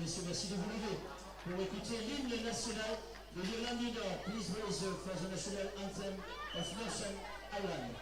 messieurs, merci de vous lever pour écouter l'hymne national de l'Irlande du Nord. Please raise for the national anthem of Northern Ireland.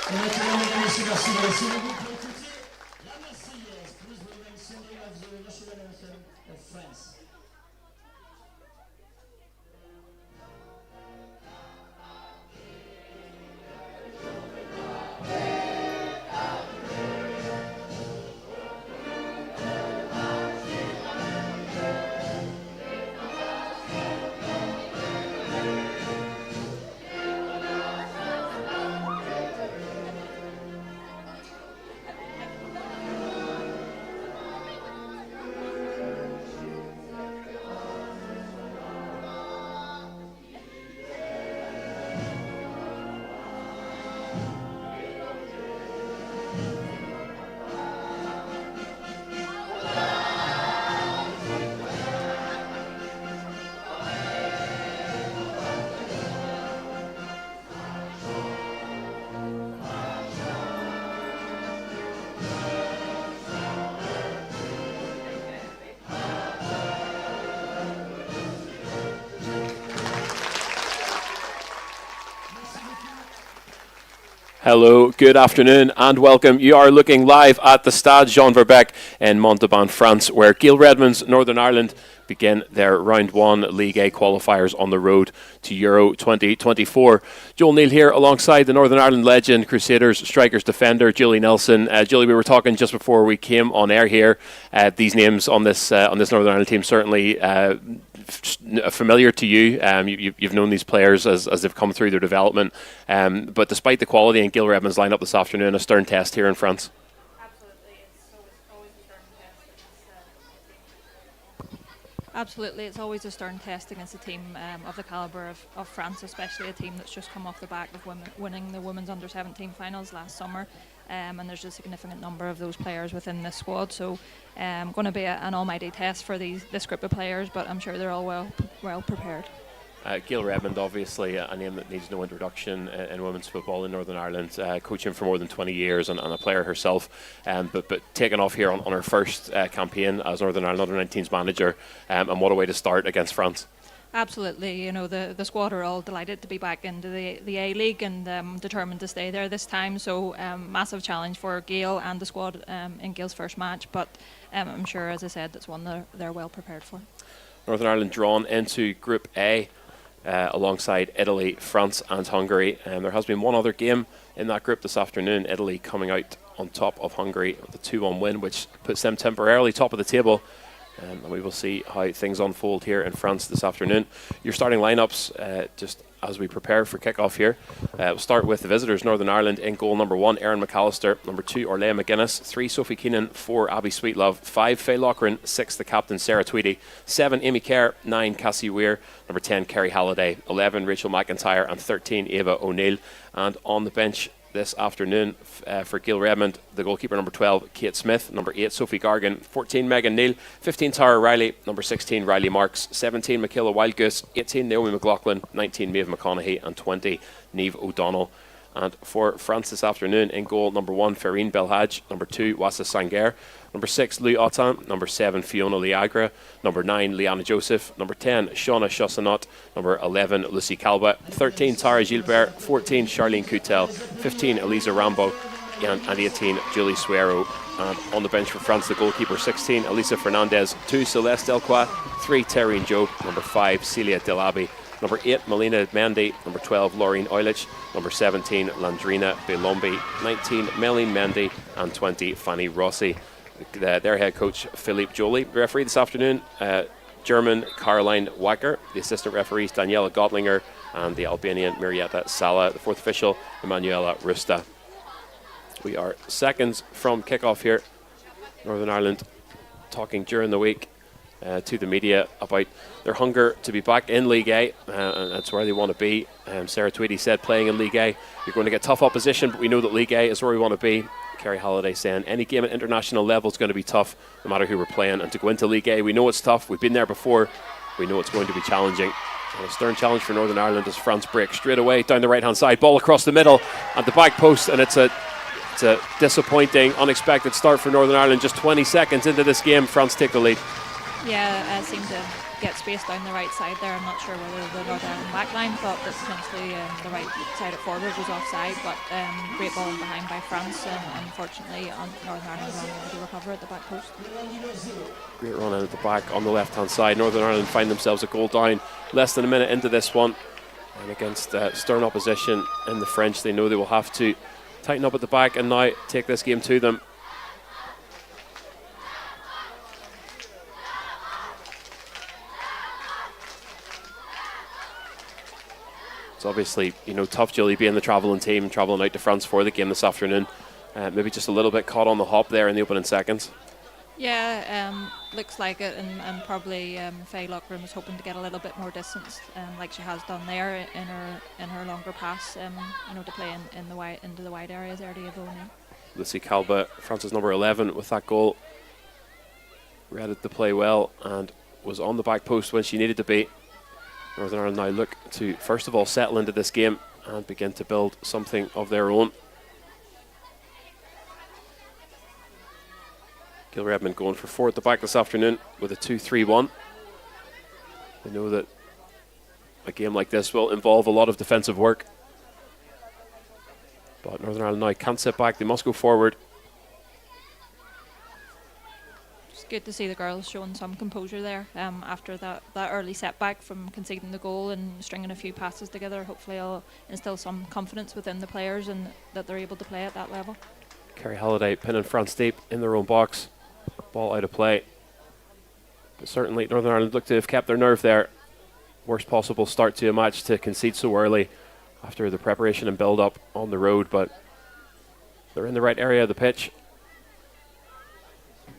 Et maintenant, mesdames et messieurs, merci de laisser le groupe pour écouter la Marseillaise. Please remain singing of the national anthem of France. Hello, good afternoon and welcome. You are looking live at the Stade Jean Verbeke in Montauban, France, where Gael Redmonds, Northern Ireland, begin their Round 1 League A qualifiers on the road to Euro 2024. Joel Neal here alongside the Northern Ireland legend, Crusaders strikers defender Julie Nelson. Julie, we were talking just before we came on air here. These names on this Northern Ireland team certainly familiar to you. You've known these players as they've come through their development. But despite the quality in Gael Redmonds' lineup this afternoon, a stern test here in France. Absolutely, it's always a stern test against a team of the calibre of France, especially a team that's just come off the back of winning the women's under-17 finals last summer. And there's a significant number of those players within this squad, so going to be an almighty test for this group of players, but I'm sure they're all well prepared. Gael Redmond, obviously a name that needs no introduction in women's football in Northern Ireland, coaching for more than 20 years and a player herself, but taking off here on her first campaign as Northern Ireland WU19s manager, and what a way to start against France. Absolutely, the squad are all delighted to be back into the A-League and determined to stay there this time, so massive challenge for Gael and the squad in Gael's first match, but I'm sure, as I said, that's one they're well prepared for. Northern Ireland drawn into Group A alongside Italy, France and Hungary. There has been one other game in that group this afternoon, Italy coming out on top of Hungary with a 2-1 win, which puts them temporarily top of the table. And we will see how things unfold here in France this afternoon. Your starting lineups, just as we prepare for kick-off here. We'll start with the visitors, Northern Ireland. In goal, number 1, Erin McAllister. Number 2, Orlea McGuinness. 3, Sophie Keenan. 4, Abby Sweetlove. 5, Faye Loughran. 6, the captain, Sarah Tweedy. 7, Amy Kerr. 9, Cassie Weir. Number 10, Kerry Halliday. 11, Rachel McIntyre. And 13, Ava O'Neill. And on the bench this afternoon for Gael Redmond, the goalkeeper, number 12, Kate Smith. Number 8, Sophie Gargan. 14, Megan Neal. 15, Tara Riley. Number 16, Riley Marks. 17, Michaela Wildgoose. 18, Naomi McLaughlin. 19, Maeve McConaughey. And 20, Niamh O'Donnell. And for France this afternoon, in goal, number 1, Farine Belhaj. Number 2, Wassa Sanger. Number 6, Louis Autan. Number 7, Fiona Liagra. Number 9, Liana Joseph. Number 10, Shauna Chassanot. Number 11, Lucy Calba. 13, Tara Gilbert. 14, Charlene Coutel. 15, Elisa Rambo. And 18, Julie Suero. And on the bench for France, the goalkeeper, 16, Elisa Fernandez. 2, Celeste Delcroix. 3, Terrine Job. Number 5, Celia Delaby. Number 8, Melina Mendy. Number 12, Laureen Eulich. Number 17, Landrina Belombi. 19, Meline Mendy. And 20, Fanny Rossi. their head coach Philippe Joly. Referee this afternoon, German Caroline Wacker. The assistant referees Daniela Gottlinger and the Albanian Mirieta Sala. The fourth official Emanuela Rusta. We are seconds from kickoff here. Northern Ireland talking during the week to the media about their hunger to be back in League A, and that's where they want to be. Sarah Tweedy said playing in League A, you're going to get tough opposition, but we know that League A is where we want to be. Kerry Halliday saying any game at international level is going to be tough, no matter who we're playing. And to go into League A, we know it's tough. We've been there before. We know it's going to be challenging. And a stern challenge for Northern Ireland as France break straight away down the right-hand side. Ball across the middle at the back post, and it's a disappointing, unexpected start for Northern Ireland. Just 20 seconds into this game, France take the lead. Yeah, seemed to get space down the right side there. I'm not sure whether the Northern Ireland backline thought that potentially the right side at forward was offside, but great ball in behind by France, and unfortunately Northern Ireland were unable to recover at the back post. Great run in at the back on the left-hand side. Northern Ireland find themselves a goal down less than a minute into this one, and against stern opposition in the French, they know they will have to tighten up at the back and now take this game to them. It's obviously, tough, Julie, being the travelling team, travelling out to France for the game this afternoon. Maybe just a little bit caught on the hop there in the opening seconds. Yeah, looks like it, and probably Faye Lockram was hoping to get a little bit more distance, like she has done there in her longer pass, to play into the wide areas early of O'Neill. Lucy Calba, France's number 11, with that goal, read it to play well and was on the back post when she needed to be. Northern Ireland now look to first of all settle into this game and begin to build something of their own. Gil Redmond going for 4 at the back this afternoon with a 2-3-1. They know that a game like this will involve a lot of defensive work, but Northern Ireland now can't sit back, they must go forward. It's good to see the girls showing some composure there after that early setback from conceding the goal and stringing a few passes together. Hopefully it'll instill some confidence within the players and that they're able to play at that level. Kerry Halliday pinning France deep in their own box. Ball out of play. But certainly Northern Ireland look to have kept their nerve there. Worst possible start to a match to concede so early after the preparation and build-up on the road, but they're in the right area of the pitch.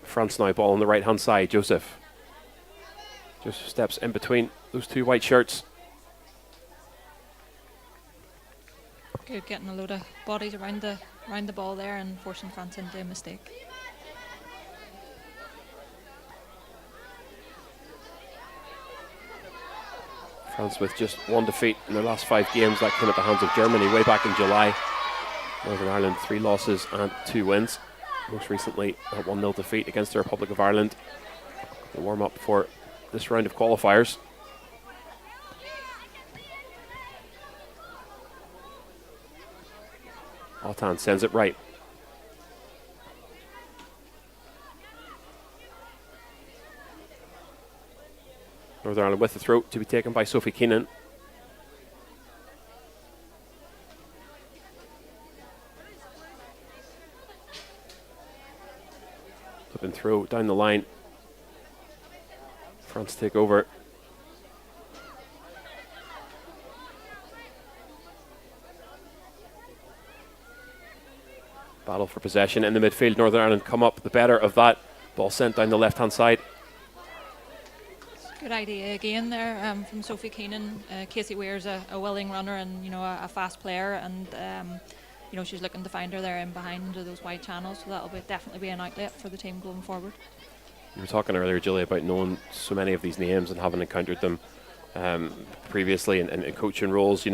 France now ball on the right-hand side. Joseph steps in between those two white shirts. Good, getting a load of bodies around the ball there and forcing France into a mistake. France with just one defeat in their last 5 games. That came at the hands of Germany way back in July. Northern Ireland 3 losses and 2 wins. Most recently a 1-0 defeat against the Republic of Ireland. The warm-up for this round of qualifiers. Altan sends it right. Northern Ireland with the throw to be taken by Sophie Keenan. Up and throw down the line. France take over. Battle for possession in the midfield. Northern Ireland come up the better of that. Ball sent down the left-hand side. Good idea again there from Sophie Keenan. Casey Weir's a willing runner and a fast player, and she's looking to find her there in behind into those wide channels, so that'll definitely be an outlet for the team going forward. You were talking earlier, Julie, about knowing so many of these names and having encountered them previously in coaching roles.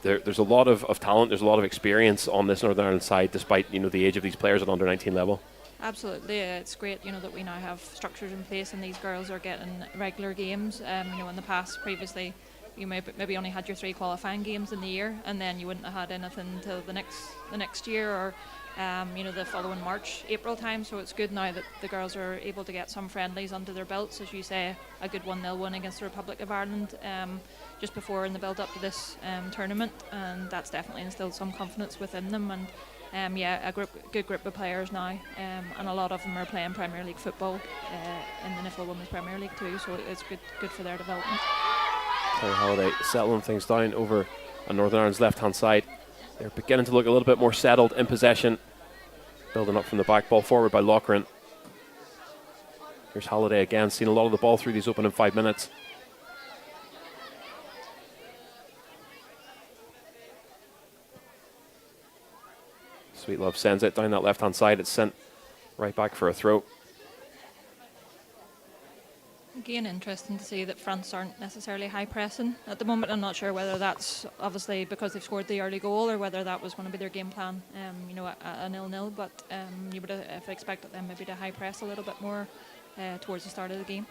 There's a lot of talent, there's a lot of experience on this Northern Ireland side, despite the age of these players at under 19 level. Absolutely, it's great that we now have structures in place and these girls are getting regular games. In the past, previously, you maybe only had your 3 qualifying games in the year, and then you wouldn't have had anything until the next year or the following March, April time. So it's good now that the girls are able to get some friendlies under their belts, as you say, a good 1-0 win against the Republic of Ireland just before in the build up to this tournament, and that's definitely instilled some confidence within them. And yeah, good group of players now, and a lot of them are playing Premier League football in the NFL Women's Premier League too, so it's good for their development. Kerry Halliday settling things down over on Northern Ireland's left-hand side. They're beginning to look a little bit more settled in possession. Building up from the back, ball forward by Loughran. Here's Halliday again, seen a lot of the ball through these opening 5 minutes. Sweet Love sends it down that left-hand side. It's sent right back for a throw. Again, interesting to see that France aren't necessarily high pressing at the moment. I'm not sure whether that's obviously because they've scored the early goal or whether that was going to be their game plan, a 0-0. But you would have expected them maybe to high press a little bit more towards the start of the game.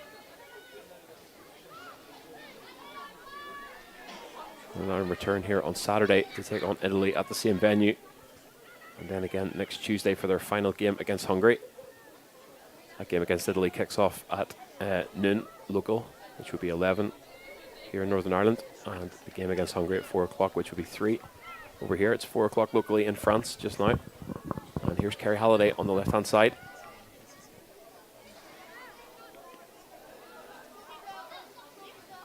And now in return here on Saturday to take on Italy at the same venue. And then again next Tuesday for their final game against Hungary. That game against Italy kicks off at noon local, which would be 11 here in Northern Ireland. And the game against Hungary at 4 o'clock, which would be 3 over here. It's 4 o'clock locally in France just now. And here's Kerry Halliday on the left-hand side.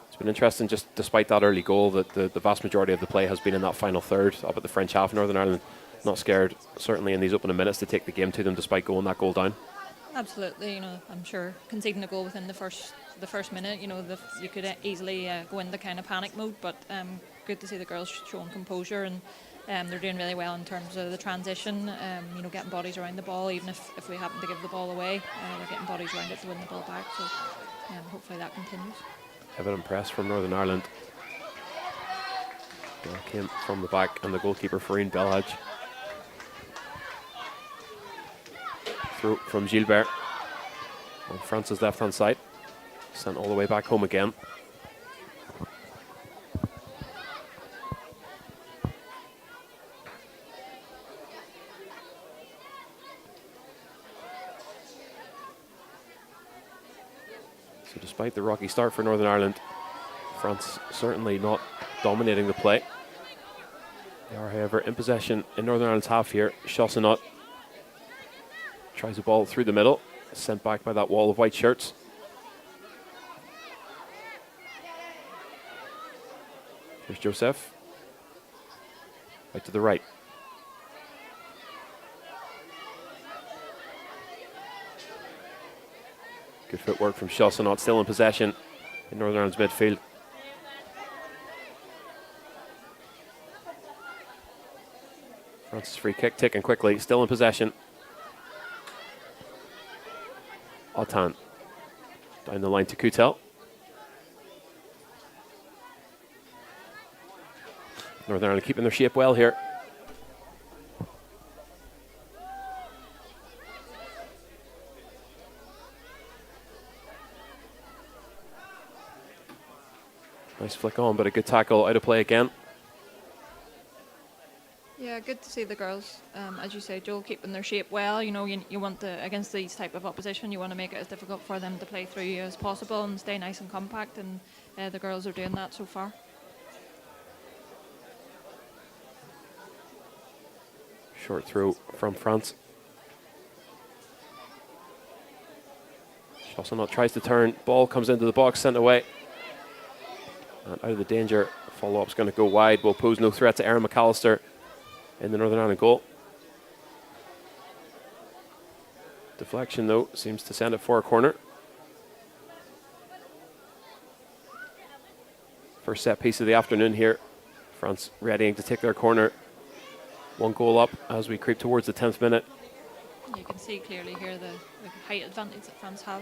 It's been interesting, just despite that early goal, that the vast majority of the play has been in that final third up at the French half. Northern Ireland not scared, certainly in these opening minutes, to take the game to them despite going that goal down. Absolutely, I'm sure conceding a goal within the first minute, you could easily go into kind of panic mode. But good to see the girls showing composure, and they're doing really well in terms of the transition. Getting bodies around the ball, even if we happen to give the ball away, they're getting bodies around it to win the ball back. So hopefully that continues. Evident press from Northern Ireland. Ball came from the back, and the goalkeeper Farine Belhadj. Through from Gilbert on France's left-hand side. Sent all the way back home again. So despite the rocky start for Northern Ireland, France certainly not dominating the play. They are, however, in possession in Northern Ireland's half here. Chaussenot tries a ball through the middle, sent back by that wall of white shirts. Here's Joseph. Right to the right. Good footwork from Chaussenot, still in possession in Northern Ireland's midfield. France's free kick ticking quickly, still in possession. Autan down the line to Coutel. Northern Ireland keeping their shape well here. Nice flick on, but a good tackle, out of play again. Yeah, good to see the girls, as you say, Joel, keeping their shape well. You want to, against these type of opposition, you want to make it as difficult for them to play through you as possible and stay nice and compact, and the girls are doing that so far. Short throw from France. Chaussenot tries to turn, ball comes into the box, sent away. And out of the danger, follow-up's going to go wide, will pose no threat to Erin McAllister in the Northern Ireland goal. Deflection, though, seems to send it for a corner. First set piece of the afternoon here. France readying to take their corner. One goal up as we creep towards the 10th minute. You can see clearly here the height advantage that France have,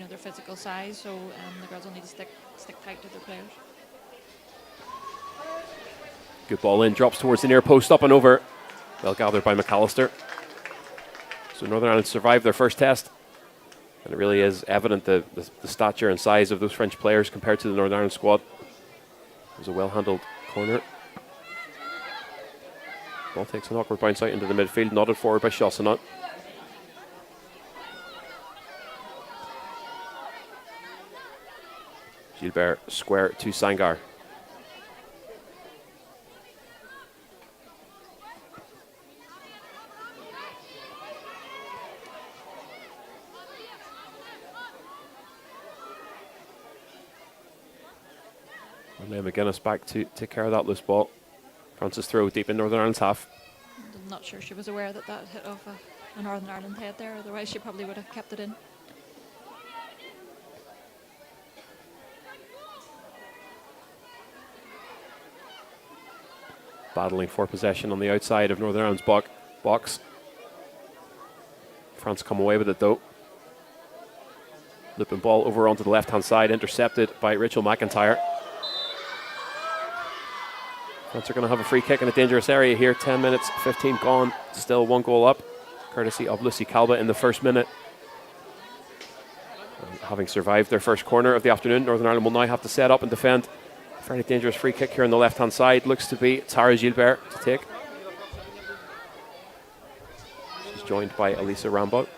their physical size, so the girls will need to stick tight to their players. Good ball in, drops towards the near post, up and over. Well gathered by McAllister. So Northern Ireland survived their first test. And it really is evident the stature and size of those French players compared to the Northern Ireland squad. It was a well-handled corner. Ball takes an awkward bounce out into the midfield, nodded forward by Chaussenot. Gilbert square to Sangar. Liam McGuinness back to take care of that loose ball. France's throw deep in Northern Ireland's half. I'm not sure she was aware that that hit off a Northern Ireland head there, otherwise she probably would have kept it in. Battling for possession on the outside of Northern Ireland's box. France come away with it though. Looping ball over onto the left-hand side, intercepted by Rachel McIntyre. France are going to have a free kick in a dangerous area here. 10 minutes, 15 gone. Still 1 goal up, courtesy of Lucy Calba in the first minute. And having survived their first corner of the afternoon, Northern Ireland will now have to set up and defend. Fairly dangerous free kick here on the left-hand side. Looks to be Tara Gilbert to take. She's joined by Elisa Rambo.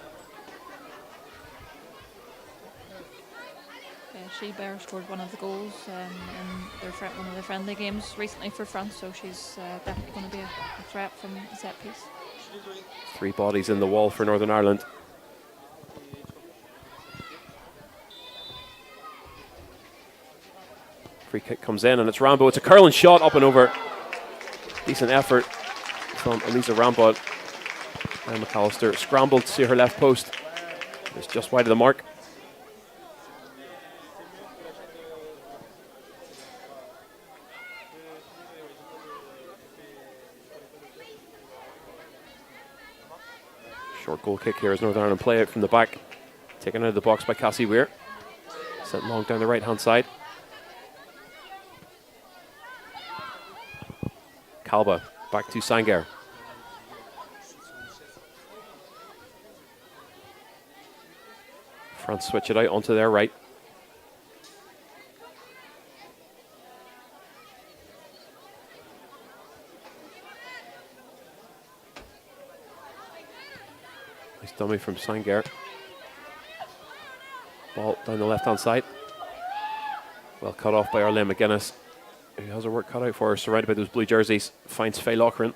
Gilbert scored one of the goals in one of their friendly games recently for France, so she's definitely going to be a threat from a set piece. 3 bodies in the wall for Northern Ireland. Free kick comes in and it's Rambo. It's a curling shot up and over. Decent effort from Elisa Rambo. And McAllister scrambled to her left post. It's just wide of the mark. Short goal kick here as Northern Ireland play out from the back. Taken out of the box by Cassie Weir. Sent long down the right hand side. Calba back to Sanger. France switch it out onto their right. Nice dummy from Sanger. Ball down the left hand side. Well cut off by Arlene McGuinness, who has her work cut out for her, surrounded by those blue jerseys. Finds Faye Loughran.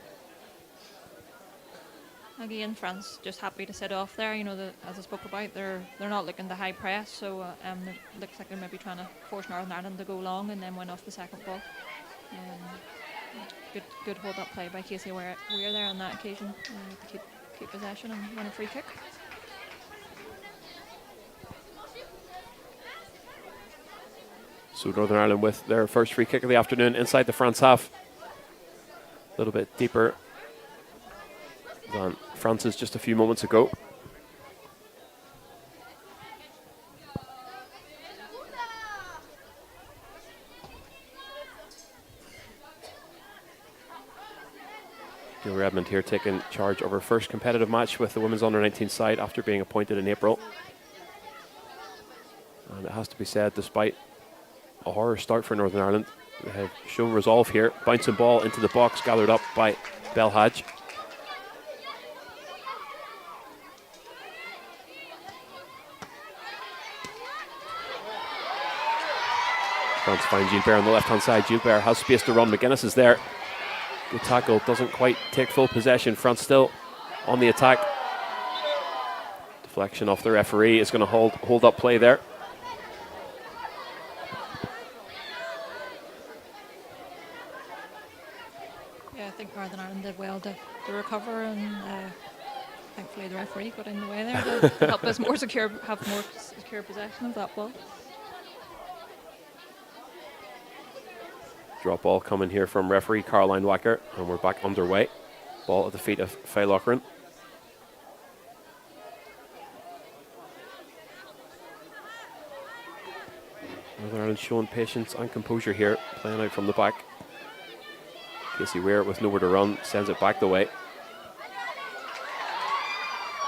Again, France just happy to sit off there. You know, as I spoke about, they're not looking to high press, so it looks like they're maybe trying to force Northern Ireland to go long and then win off the second ball. Good hold up play by Casey Weir there on that occasion to keep possession and win a free kick. So Northern Ireland with their first free kick of the afternoon inside the France half. A little bit deeper than France's just a few moments ago. Jill Redmond here taking charge of her first competitive match with the women's under-19 side after being appointed in April. And it has to be said, despite a horror start for Northern Ireland, they have shown resolve here. Bouncing ball into the box, gathered up by Belhadj. France find Gilbert on the left-hand side. Gilbert has space to run. McGuinness is there. Good tackle, doesn't quite take full possession. France still on the attack. Deflection off the referee is going to hold up play there. Yeah, I think Northern Ireland did well to recover, and thankfully the referee got in the way there to help us have more secure possession of that ball. Drop ball coming here from referee Caroline Wacker, and we're back underway. Ball at the feet of Faye Loughran. Northern Ireland showing patience and composure here, playing out from the back. Casey Weir with nowhere to run, sends it back the way.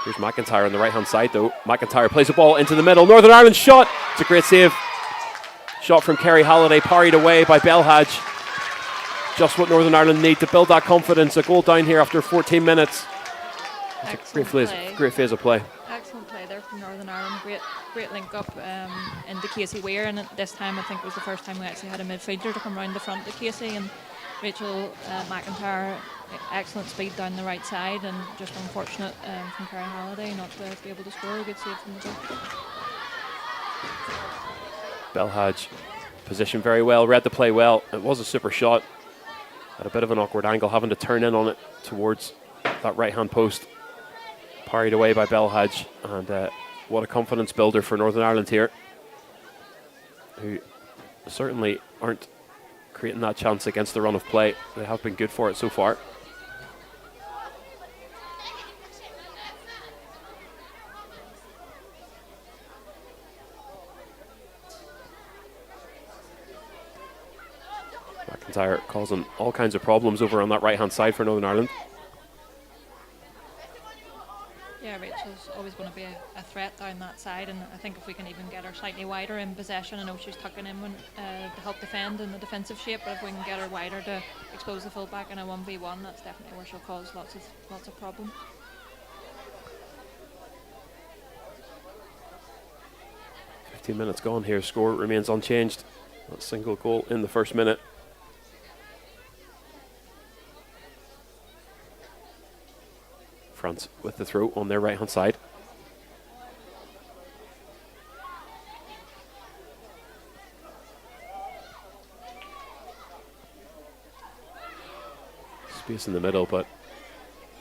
Here's McIntyre on the right hand side though. McIntyre plays the ball into the middle. Northern Ireland shot. It's a great save. Shot from Kerry Halliday, parried away by Belhadj. Just what Northern Ireland need to build that confidence. A goal down here after 14 minutes. It's a great phase of play. Excellent play there from Northern Ireland. Great link up into Casey Weir, and this time I think it was the first time we actually had a midfielder to come round the front to Casey, and Rachel McIntyre, excellent speed down the right side, and just unfortunate from Kerry Halliday not to be able to score. A good save from the goal. Belhadj Positioned very well, read the play well. It was a super shot at a bit of an awkward angle, having to turn in on it towards that right-hand post. Parried away by Belhadj, and what a confidence builder for Northern Ireland here, who certainly aren't creating that chance against the run of play. They have been good for it so far. McIntyre causing all kinds of problems over on that right-hand side for Northern Ireland. Yeah, Rachel's always going to be a threat down that side, and I think if we can even get her slightly wider in possession, I know she's tucking in to help defend in the defensive shape, but if we can get her wider to expose the fullback in a 1v1, that's definitely where she'll cause lots of problem. Minutes gone here. Score remains unchanged. That single goal in the first minute. France with the throw on their right hand side. Space in the middle, but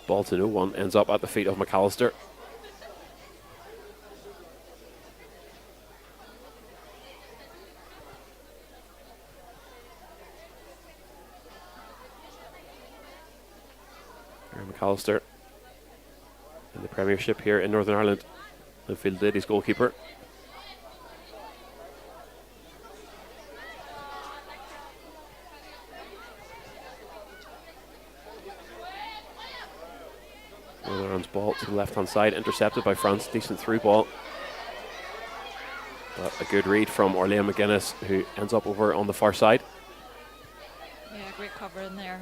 ball to no one, ends up at the feet of McAllister. McAllister in the Premiership here in Northern Ireland, Linfield Ladies goalkeeper. Northern Ireland's ball to the left hand side, intercepted by France. Decent through ball, but a good read from Orlean McGuinness, who ends up over on the far side. Great cover in there.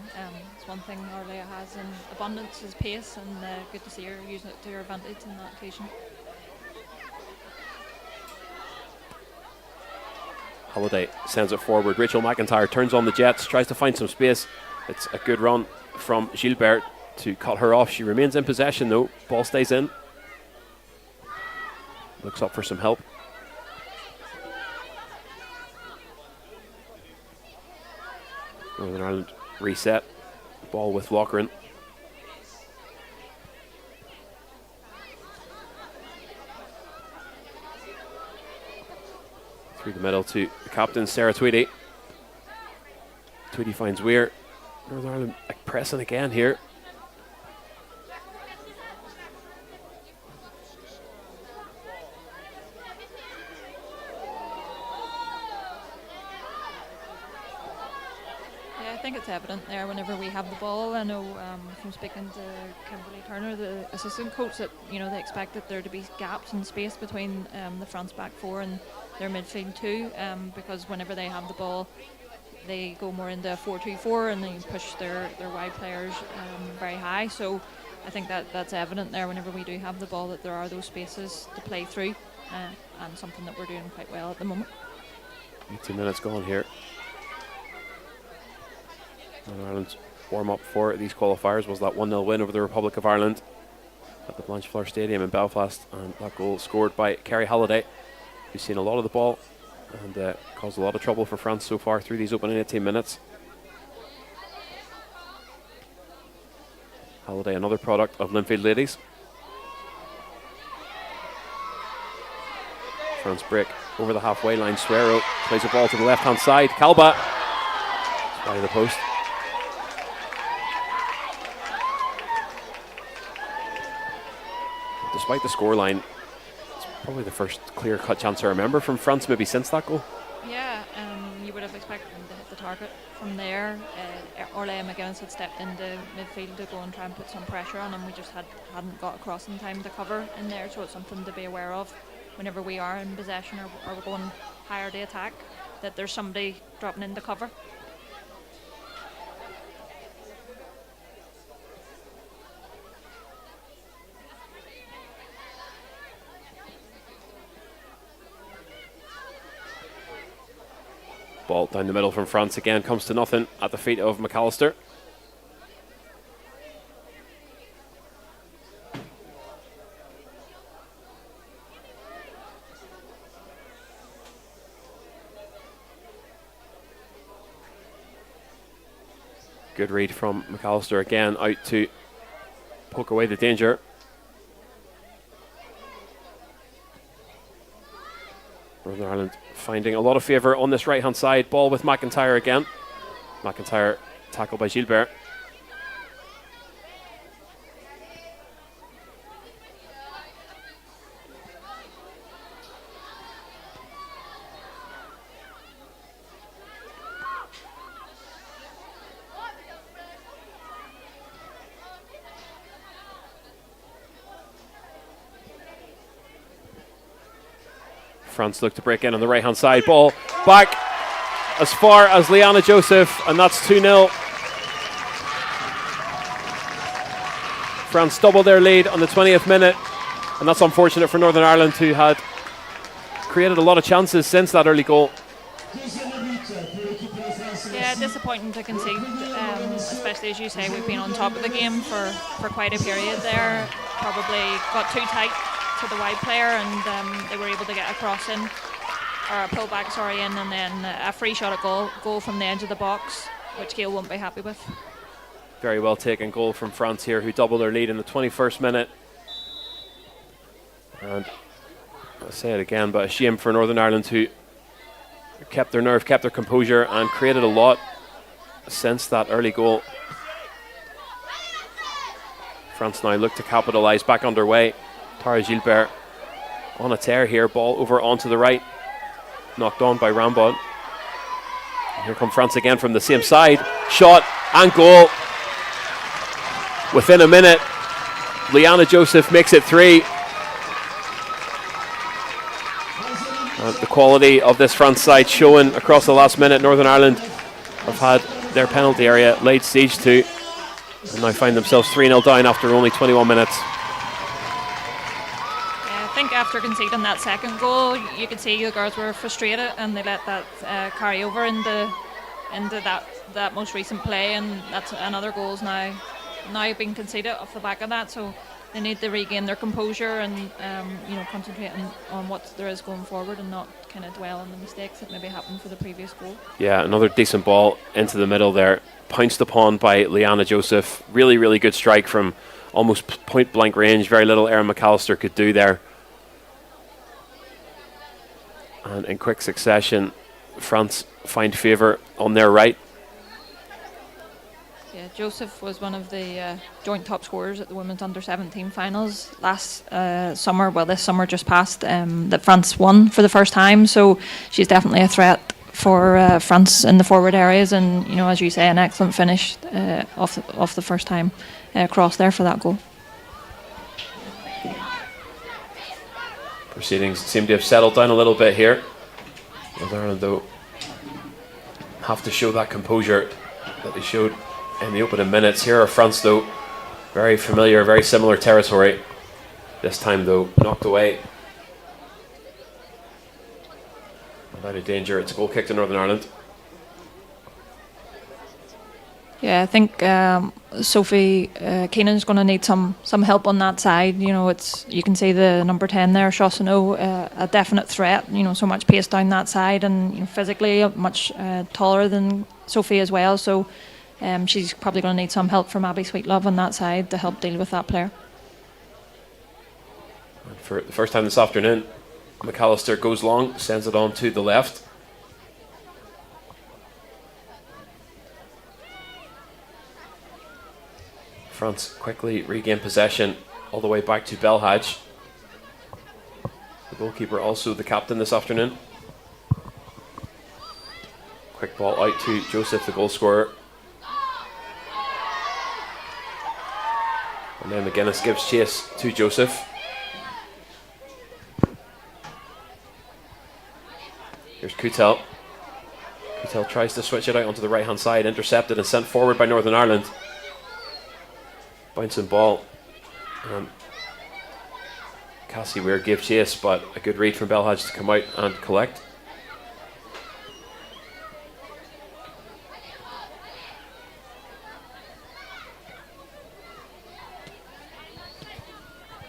It's one thing Orlean has in abundance is pace, and good to see her using it to her advantage in that occasion. Halliday sends it forward. Rachel McIntyre turns on the jets, tries to find some space. It's a good run from Gilbert to cut her off. She remains in possession though. Ball stays in. Looks up for some help. Northern Ireland reset. Ball with Loughran. Through the middle to the captain, Sarah Tweedy. Tweedy finds Weir. Northern Ireland pressing again here. I think it's evident there whenever we have the ball. I know from speaking to Kimberly Turner, the assistant coach, that they expected there to be gaps in space between the France back four and their midfield too, because whenever they have the ball, they go more into a 4-2-4 and they push their wide players very high. So I think that's evident there whenever we do have the ball, that there are those spaces to play through, and something that we're doing quite well at the moment. 18 minutes gone here. Northern Ireland's warm-up for these qualifiers was that 1-0 win over the Republic of Ireland at the Blanchflower Stadium in Belfast, and that goal scored by Kerry Halliday, who's seen a lot of the ball and caused a lot of trouble for France so far through these opening 18 minutes. Halliday, another product of Linfield Ladies. France break over the halfway line. Suero plays a ball to the left-hand side. Calba by the post. Despite the scoreline, it's probably the first clear-cut chance I remember from France, maybe since that goal. Yeah, you would have expected them to hit the target from there. Orlean McGuinness had stepped into midfield to go and try and put some pressure on him. We just hadn't got across in time to cover in there, so it's something to be aware of whenever we are in possession or we're going higher to attack, that there's somebody dropping into cover. Ball down the middle from France again, comes to nothing at the feet of McAllister. Good read from McAllister again, out to poke away the danger. Northern Ireland finding a lot of favour on this right hand side. Ball with McIntyre again. McIntyre tackled by Gilbert. France look to break in on the right hand side. Ball back as far as Liana Joseph, and that's 2-0. France doubled their lead on the 20th minute, and that's unfortunate for Northern Ireland, who had created a lot of chances since that early goal. Yeah, disappointing to concede, especially as you say, we've been on top of the game for quite a period there. Probably got too tight to the wide player, and they were able to get a cross in, or a pull back, sorry, in, and then a free shot at goal from the edge of the box, which Gael won't be happy with. Very well taken goal from France here, who doubled their lead in the 21st minute. And I'll say it again, but a shame for Northern Ireland, who kept their nerve, kept their composure, and created a lot since that early goal. France now look to capitalise, back underway. Tara Gilbert on a tear here, ball over onto the right, knocked on by Rambod. Here come France again from the same side, shot and goal. Within a minute, Liana Joseph makes it 3. And the quality of this France side showing across the last minute. Northern Ireland have had their penalty area laid siege to, and now find themselves 3-0 down after only 21 minutes. I think after conceding that second goal, you could see the girls were frustrated, and they let that carry over into that most recent play, and that's another goal's now being conceded off the back of that. So they need to regain their composure and concentrate on what there is going forward, and not kind of dwell on the mistakes that maybe happened for the previous goal. Yeah, another decent ball into the middle there, pounced upon by Liana Joseph. Really, really good strike from almost point blank range. Very little Erin McAllister could do there. And in quick succession, France find favour on their right. Yeah, Joseph was one of the joint top scorers at the women's under-17 finals last summer. Well, this summer just passed, that France won for the first time. So she's definitely a threat for France in the forward areas. And as you say, an excellent finish off the first time cross there for that goal. Proceedings seem to have settled down a little bit here. Northern Ireland, though, have to show that composure that they showed in the opening minutes. Here are France, though, very familiar, very similar territory. This time, though, knocked away. Without a danger, it's a goal kick to Northern Ireland. Yeah, I think Sophie Keenan's going to need some help on that side. You can see the number 10 there, Chaussonneau, a definite threat. So much pace down that side, and physically much taller than Sophie as well. So she's probably going to need some help from Abby Sweetlove on that side to help deal with that player. For the first time this afternoon, McAllister goes long, sends it on to the left. France quickly regain possession all the way back to Belhadj. The goalkeeper, also the captain this afternoon. Quick ball out to Joseph, the goal scorer. And then McGuinness gives chase to Joseph. Here's Kutel. Kutel tries to switch it out onto the right hand side, intercepted and sent forward by Northern Ireland. Bouncing ball. Cassie Weir gave chase, but a good read from Belhadj to come out and collect.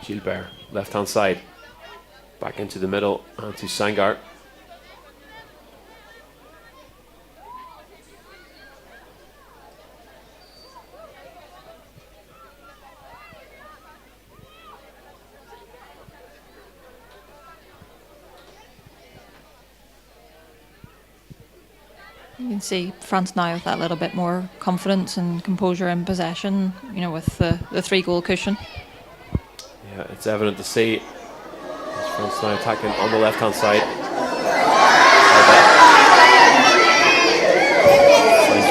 Gilbert, left hand side. Back into the middle and to Sangar. You can see France now with that little bit more confidence and composure in possession, you know, with the 3-goal cushion. Yeah, it's evident to see. France now attacking on the left-hand side.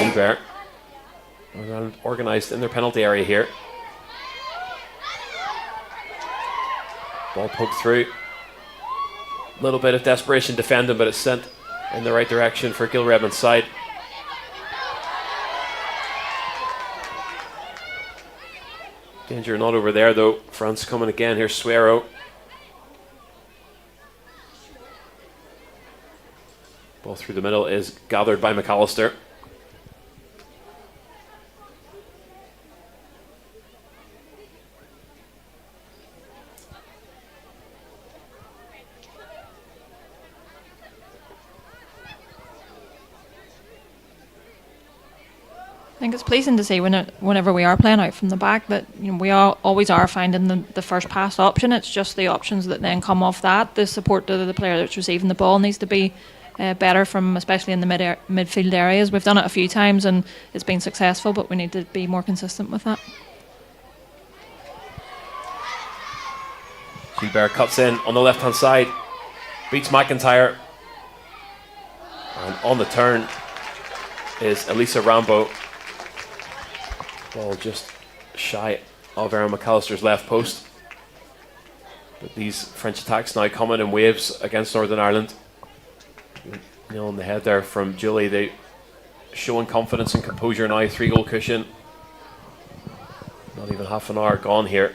Gilbert. Organised in their penalty area here. Ball poked through. A little bit of desperation defending, but it's sent in the right direction for Gil Redmond's side. Danger not over there though. France coming again. Here's Suero. Ball through the middle is gathered by McAllister. I think it's pleasing to see whenever we are playing out from the back that, you know, we always are finding the first pass option. It's just the options that then come off that. The support to the player that's receiving the ball needs to be better from, especially in the midfield areas. We've done it a few times and it's been successful, but we need to be more consistent with that. Gilbert cuts in on the left-hand side, beats McIntyre, and on the turn is Elisa Rambo. Ball just shy of Aaron McAllister's left post. But these French attacks now coming in waves against Northern Ireland. Nail on the head there from Julie. They showing confidence and composure now. 3-goal cushion. Not even half an hour gone here.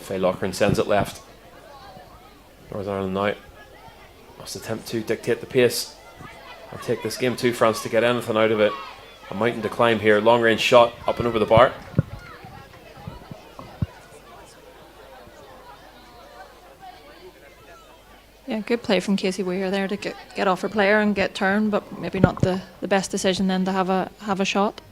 Faye Loughran sends it left. Northern Ireland now must attempt to dictate the pace and take this game to France to get anything out of it. A mountain to climb here. Long range shot up and over the bar. Yeah, good play from Casey Weir there to get off her player and get turned, but maybe not the best decision then to have a shot.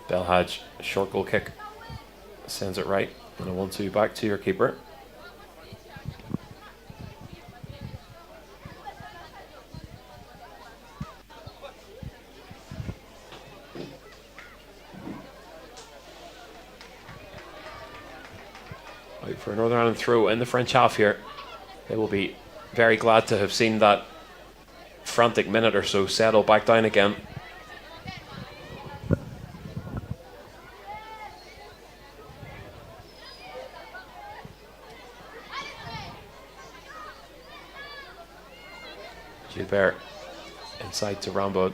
Belhadj, short goal kick, sends it right, and a 1-2 back to your keeper. Out for a Northern Ireland throw in the French half here. They will be very glad to have seen that frantic minute or so settle back down again. Gilbert inside to Rambo.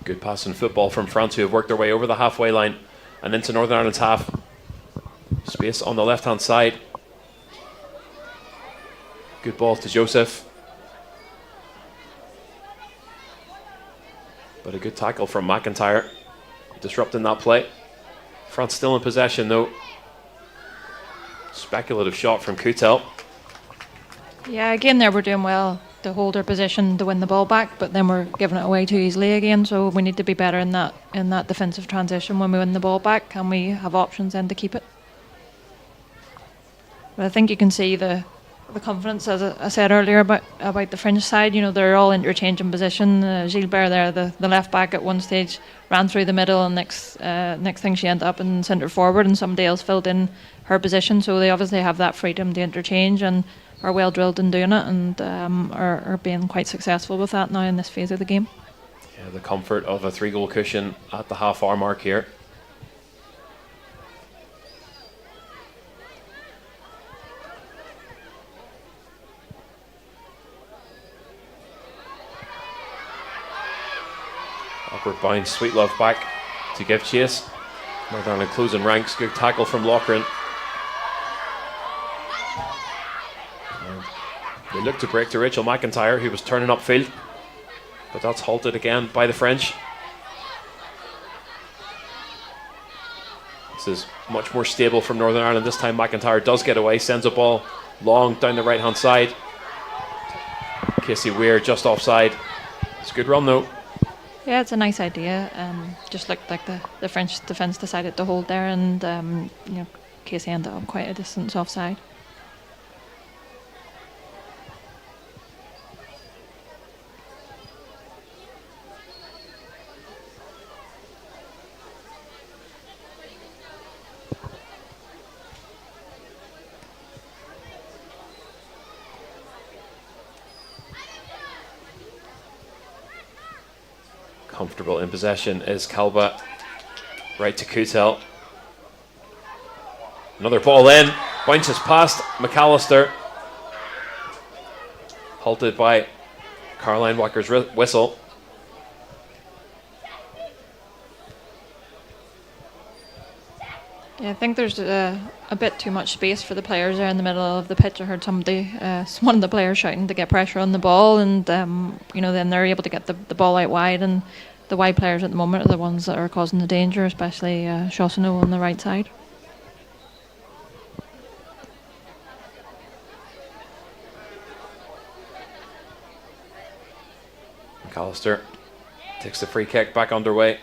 Good passing football from France, who have worked their way over the halfway line and into Northern Ireland's half. Space on the left hand side. Good ball to Joseph. But a good tackle from McIntyre, disrupting that play. France still in possession though. Speculative shot from Kutel. Yeah, again there we're doing well to hold our position to win the ball back, but then we're giving it away too easily again. So we need to be better in that defensive transition when we win the ball back, and we have options then to keep it. But I think you can see the confidence, as I said earlier, about the French side. You know, they're all interchanging position. Gilbert there, the left back at one stage ran through the middle, and next thing she ended up in centre forward, and somebody else filled in her position. So they obviously have that freedom to interchange and are well drilled in doing it, and are being quite successful with that now in this phase of the game. Yeah, the comfort of a 3-goal cushion at the half-hour mark here. Awkward bounce, Sweet Love back to give chase. Northern Ireland closing ranks. Good tackle from Loughran. looked to break to Rachel McIntyre, who was turning upfield, but that's halted again by the French. This is much more stable from Northern Ireland. This time McIntyre does get away, sends a ball long down the right hand side. Casey Weir just offside. It's a good run though. Yeah, it's a nice idea. Just looked like the French defence decided to hold there, and Casey ended up quite a distance offside. Comfortable in possession is Kalba. Right to Kutel. Another ball in. Bounces past McAllister. Halted by Caroline Walker's whistle. Yeah, I think there's a bit too much space for the players there in the middle of the pitch. I heard somebody, one of the players shouting to get pressure on the ball, and then they're able to get the ball out wide, and the wide players at the moment are the ones that are causing the danger, especially Chaussano on the right side. McAllister takes the free kick, back underway.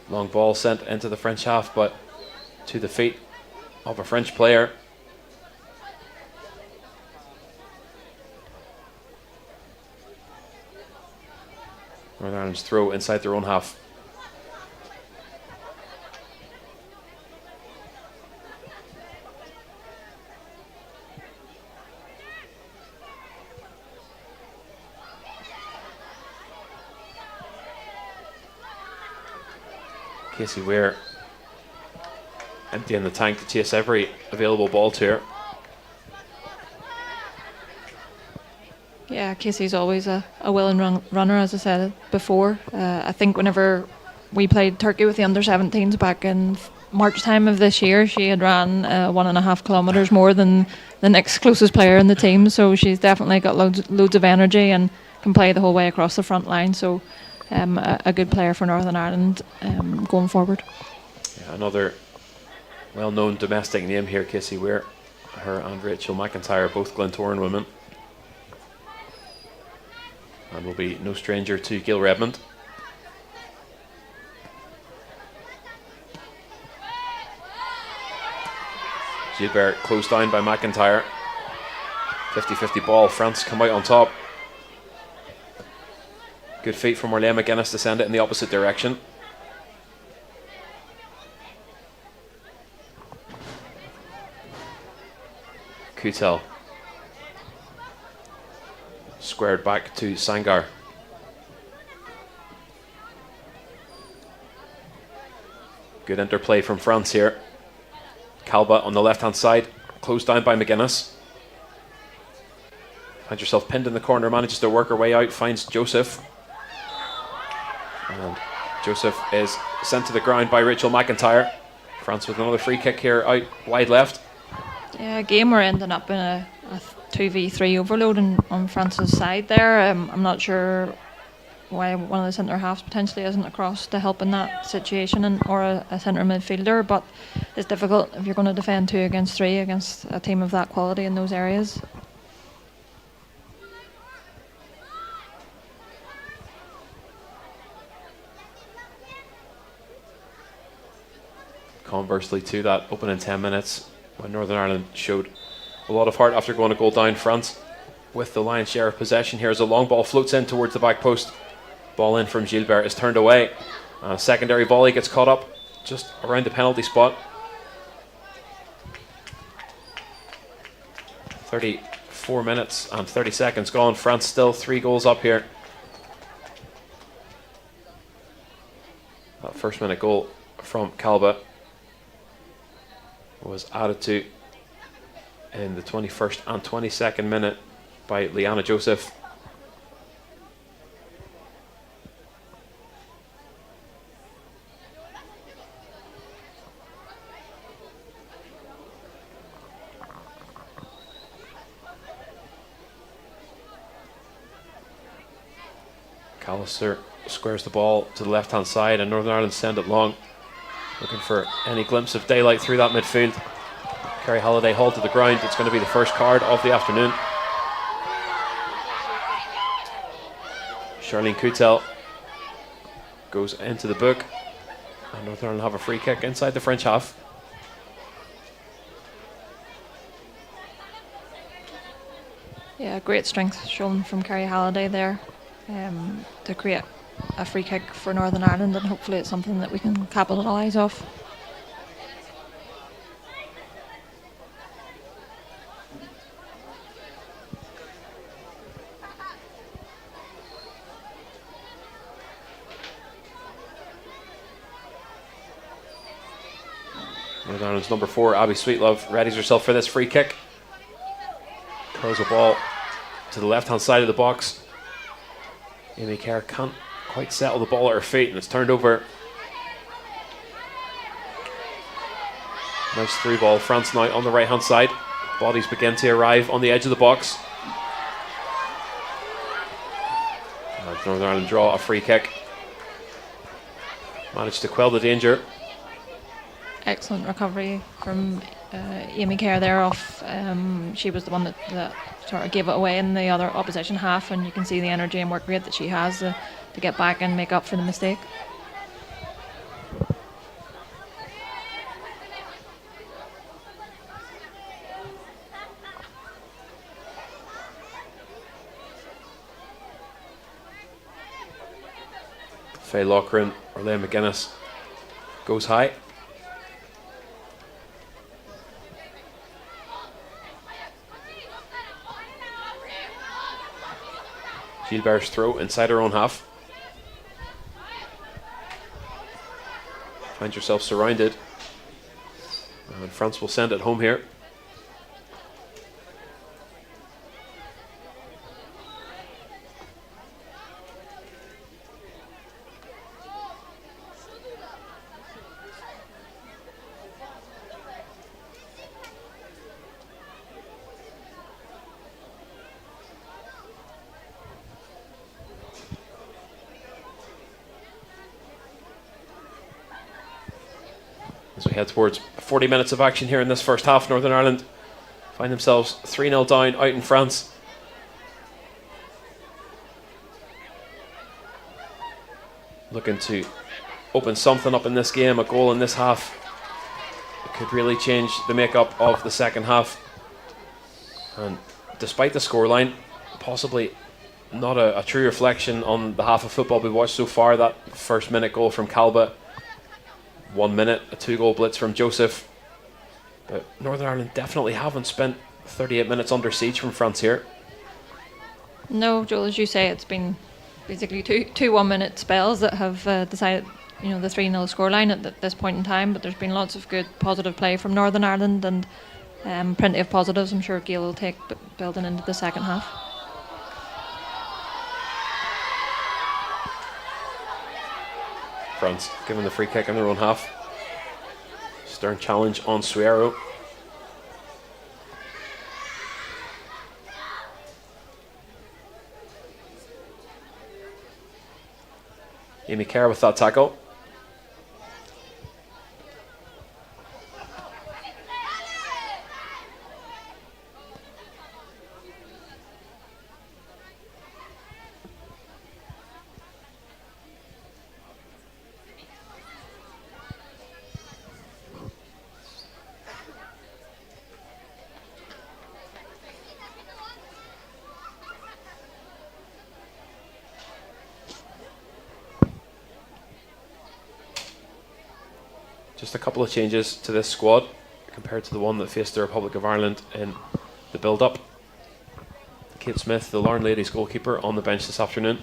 Long ball sent into the French half, but to the feet of a French player. Northern Ireland's throw inside their own half. Casey Weir emptying the tank to chase every available ball to her. Yeah, Casey's always a willing runner, as I said before. I think whenever we played Turkey with the under-17s back in March time of this year, she had ran 1.5 kilometres more than the next closest player in the team. So she's definitely got loads of energy and can play the whole way across the front line. So a good player for Northern Ireland going forward. Yeah, another well-known domestic name here, Casey Weir. Her and Rachel McIntyre, both Glentoran women. And will be no stranger to Gail Redmond. Gilbert closed down by McIntyre. 50-50 ball. France come out on top. Good feet from Marlene McGuinness to send it in the opposite direction. Kutel. Squared back to Sangar. Good interplay from France here. Kalba on the left hand side, closed down by McGuinness. Finds herself pinned in the corner, manages to work her way out, finds Joseph. And Joseph is sent to the ground by Rachel McIntyre. France with another free kick here out wide left. Yeah, again we're ending up in a 2v3 overload on France's side there. I'm not sure why one of the centre halves potentially isn't across to help in that situation, or a centre midfielder, but it's difficult if you're going to defend 2 against 3 against a team of that quality in those areas. Conversely to that opening 10 minutes when Northern Ireland showed a lot of heart after going a goal down, France with the lion's share of possession here as a long ball floats in towards the back post. Ball in from Gilbert is turned away. Secondary volley gets caught up just around the penalty spot. 34 minutes and 30 seconds gone. France still 3 goals up here. That first minute goal from Kalba was added to in the 21st and 22nd minute by Liana Joseph. McAllister squares the ball to the left-hand side, and Northern Ireland send it long, looking for any glimpse of daylight through that midfield. Kerry Halliday hauled to the ground. It's going to be the first card of the afternoon. Charlene Coutel goes into the book, and Northern Ireland have a free kick inside the French half. Yeah, great strength shown from Kerry Halliday there to create a free kick for Northern Ireland, and hopefully it's something that we can capitalise off. Northern Ireland's number 4, Abby Sweetlove, readies herself for this free kick. Curls the ball to the left-hand side of the box. Amy Kerr can't quite settle the ball at her feet, and it's turned over. Nice through ball. France now on the right-hand side. Bodies begin to arrive on the edge of the box. And Northern Ireland draw a free kick. Managed to quell the danger. Excellent recovery from Amy Kerr there off. She was the one that sort of gave it away in the other opposition half, and you can see the energy and work rate that she has to get back and make up for the mistake. Faye Loughran, Orlea McGuinness goes high. Gilbert's throw inside her own half. Finds yourself surrounded, and France will send it home here. As we head towards 40 minutes of action here in this first half, Northern Ireland find themselves 3-0 down out in France. Looking to open something up in this game, a goal in this half. It could really change the makeup of the second half. And despite the scoreline, possibly not a true reflection on the half of football we've watched so far. That first minute goal from Calba, 1 minute, a 2-goal blitz from Joseph. But Northern Ireland definitely haven't spent 38 minutes under siege from France here. No, Joel, as you say, it's been basically two 1-minute spells that have decided, the 3-0 scoreline at this point in time. But there's been lots of good positive play from Northern Ireland, and plenty of positives I'm sure Gael will take building into the second half. France given the free kick in their own half. Stern challenge on Suero. Amy Kerr with that tackle. Just a couple of changes to this squad compared to the one that faced the Republic of Ireland in the build-up. Kate Smith, the Larne Ladies goalkeeper, on the bench this afternoon,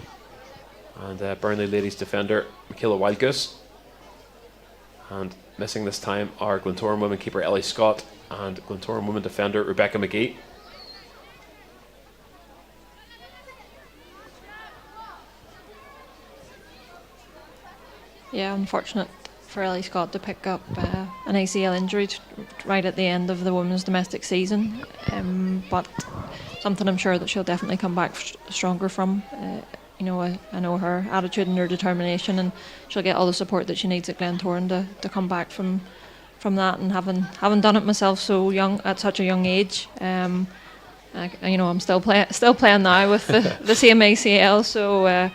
and Burnley Ladies defender Michaela Wildgoose. And missing this time are Glentoran women keeper Ellie Scott and Glentoran women defender Rebecca McGee. Yeah, unfortunate for Ellie Scott to pick up an ACL injury right at the end of the women's domestic season, but something I'm sure that she'll definitely come back stronger from I know her attitude and her determination, and she'll get all the support that she needs at Glentoran to come back from that. And having done it myself so young at such a young age, I'm still playing now with the same ACL. So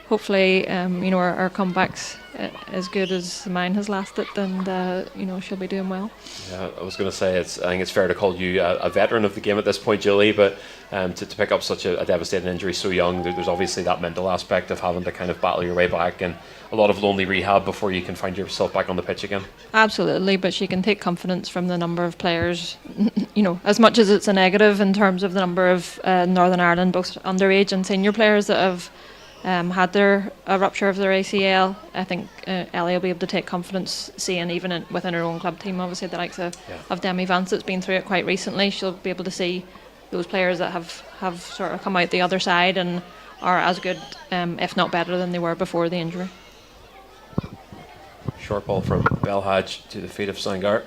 hopefully, our comeback's as good as mine has lasted, and she'll be doing well. Yeah, I was going to say, I think it's fair to call you a veteran of the game at this point, Julie, but to pick up such a devastating injury so young, there's obviously that mental aspect of having to kind of battle your way back, and a lot of lonely rehab before you can find yourself back on the pitch again. Absolutely, but she can take confidence from the number of players, as much as it's a negative in terms of the number of Northern Ireland, both underage and senior players that have had a rupture of their ACL. I think Ellie will be able to take confidence, seeing even within her own club team, obviously the likes of Demi Vance that's been through it quite recently. She'll be able to see those players that have sort of come out the other side and are as good, if not better, than they were before the injury. Short ball from Belhadj to the feet of Sangar.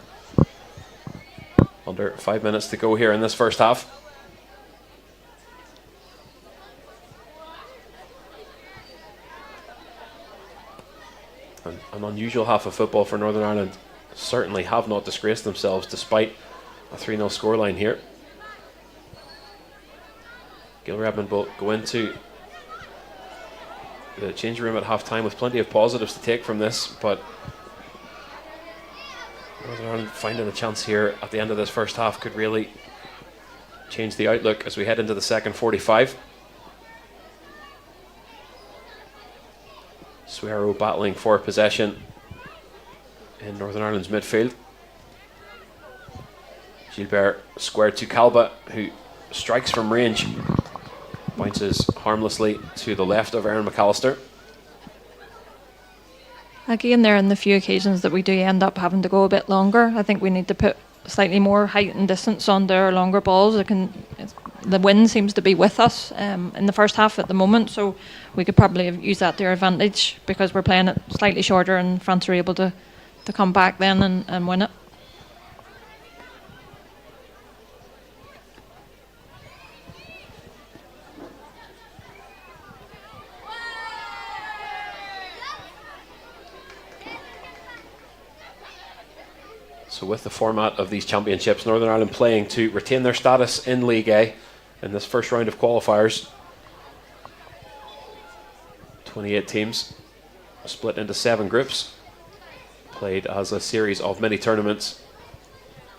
Under 5 minutes to go here in this first half. An unusual half of football for Northern Ireland. Certainly have not disgraced themselves despite a 3-0 scoreline here. Gil Redmond will go into the change room at half time with plenty of positives to take from this, but Northern Ireland finding a chance here at the end of this first half could really change the outlook as we head into the second 45. Suero battling for possession in Northern Ireland's midfield. Gilbert squared to Calba, who strikes from range, bounces harmlessly to the left of Aaron McAllister. Again, there in the few occasions that we do end up having to go a bit longer, I think we need to put slightly more height and distance on their longer balls. The wind seems to be with us in the first half at the moment, so we could probably use that to our advantage because we're playing it slightly shorter and France are able to come back then and win it. So with the format of these championships, Northern Ireland playing to retain their status in League A in this first round of qualifiers. 28 teams split into 7 groups, played as a series of mini tournaments,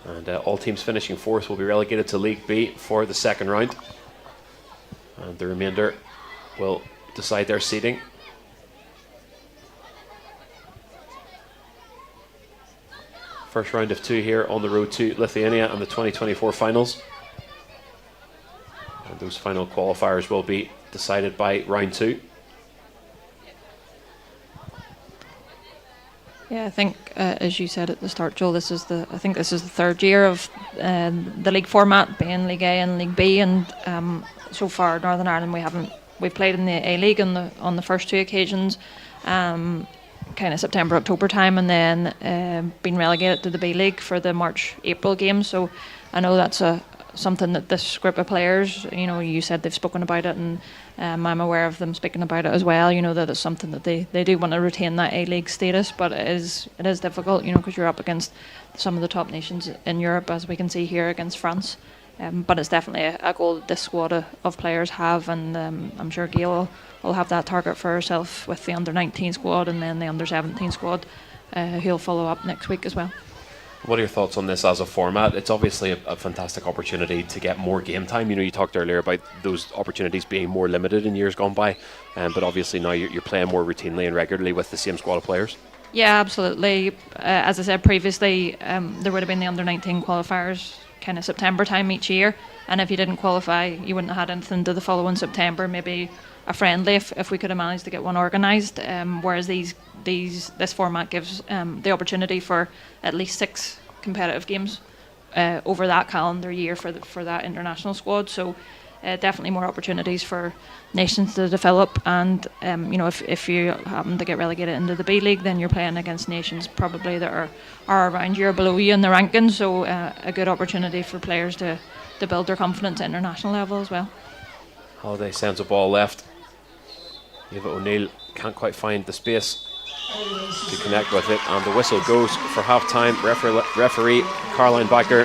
and all teams finishing fourth will be relegated to League B for the second round, and the remainder will decide their seeding. First round of 2 here on the road to Lithuania and the 2024 finals. And those final qualifiers will be decided by round 2. Yeah, I think as you said at the start, Joel, this is the third year of the league format, being League A and League B, and so far Northern Ireland we've played in the A League on the first 2 occasions. Kind of September, October time, and then been relegated to the B League for the March, April games. So I know that's something that this group of players, you said they've spoken about it, and I'm aware of them speaking about it as well. That it's something that they do want to retain that A League status, but it is difficult, because you're up against some of the top nations in Europe, as we can see here against France. But it's definitely a goal that this squad of players have, and I'm sure Gail will have that target for herself with the under-19 squad and then the under-17 squad, who'll follow up next week as well. What are your thoughts on this as a format? It's obviously a fantastic opportunity to get more game time. You talked earlier about those opportunities being more limited in years gone by, but obviously now you're playing more routinely and regularly with the same squad of players. Yeah, absolutely. As I said previously, there would have been the under-19 qualifiers kind of September time each year, and if you didn't qualify, you wouldn't have had anything to the following September, maybe a friendly if we could have managed to get one organised, whereas this format gives the opportunity for at least 6 competitive games over that calendar year for that international squad. So definitely more opportunities for nations to develop, and if you happen to get relegated into the B League, then you're playing against nations probably that are around you or below you in the rankings, so a good opportunity for players to build their confidence at international level as well. Holiday sends a ball left. Eva O'Neill can't quite find the space to connect with it, and the whistle goes for half-time. Referee Caroline Backer,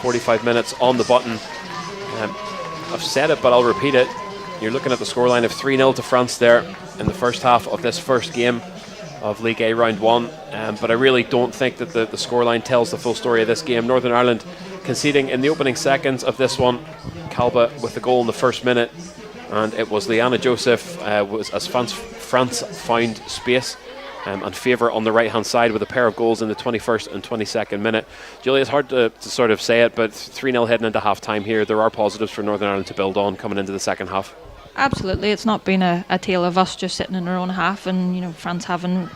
45 minutes on the button. I've said it, but I'll repeat it. You're looking at the scoreline of 3-0 to France there in the first half of this first game of League A Round 1. But I really don't think that the scoreline tells the full story of this game. Northern Ireland conceding in the opening seconds of this one. Calba with the goal in the first minute, and it was Liana Joseph as France found space and favour on the right hand side with a pair of goals in the 21st and 22nd minute. Julia, it's hard to sort of say it, but 3-0 heading into half time here. There are positives for Northern Ireland to build on coming into the second half. Absolutely, it's not been a tale of us just sitting in our own half and France having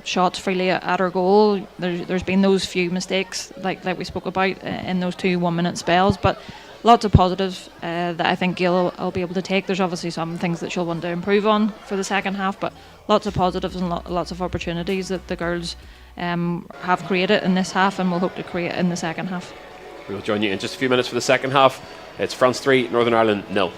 shots freely at our goal. There's been those few mistakes like we spoke about in those 2 1-minute spells, but lots of positives that I think Gail will be able to take. There's obviously some things that she'll want to improve on for the second half, but lots of positives and lots of opportunities that the girls have created in this half and will hope to create in the second half. We'll join you in just a few minutes for the second half. It's France 3, Northern Ireland 0.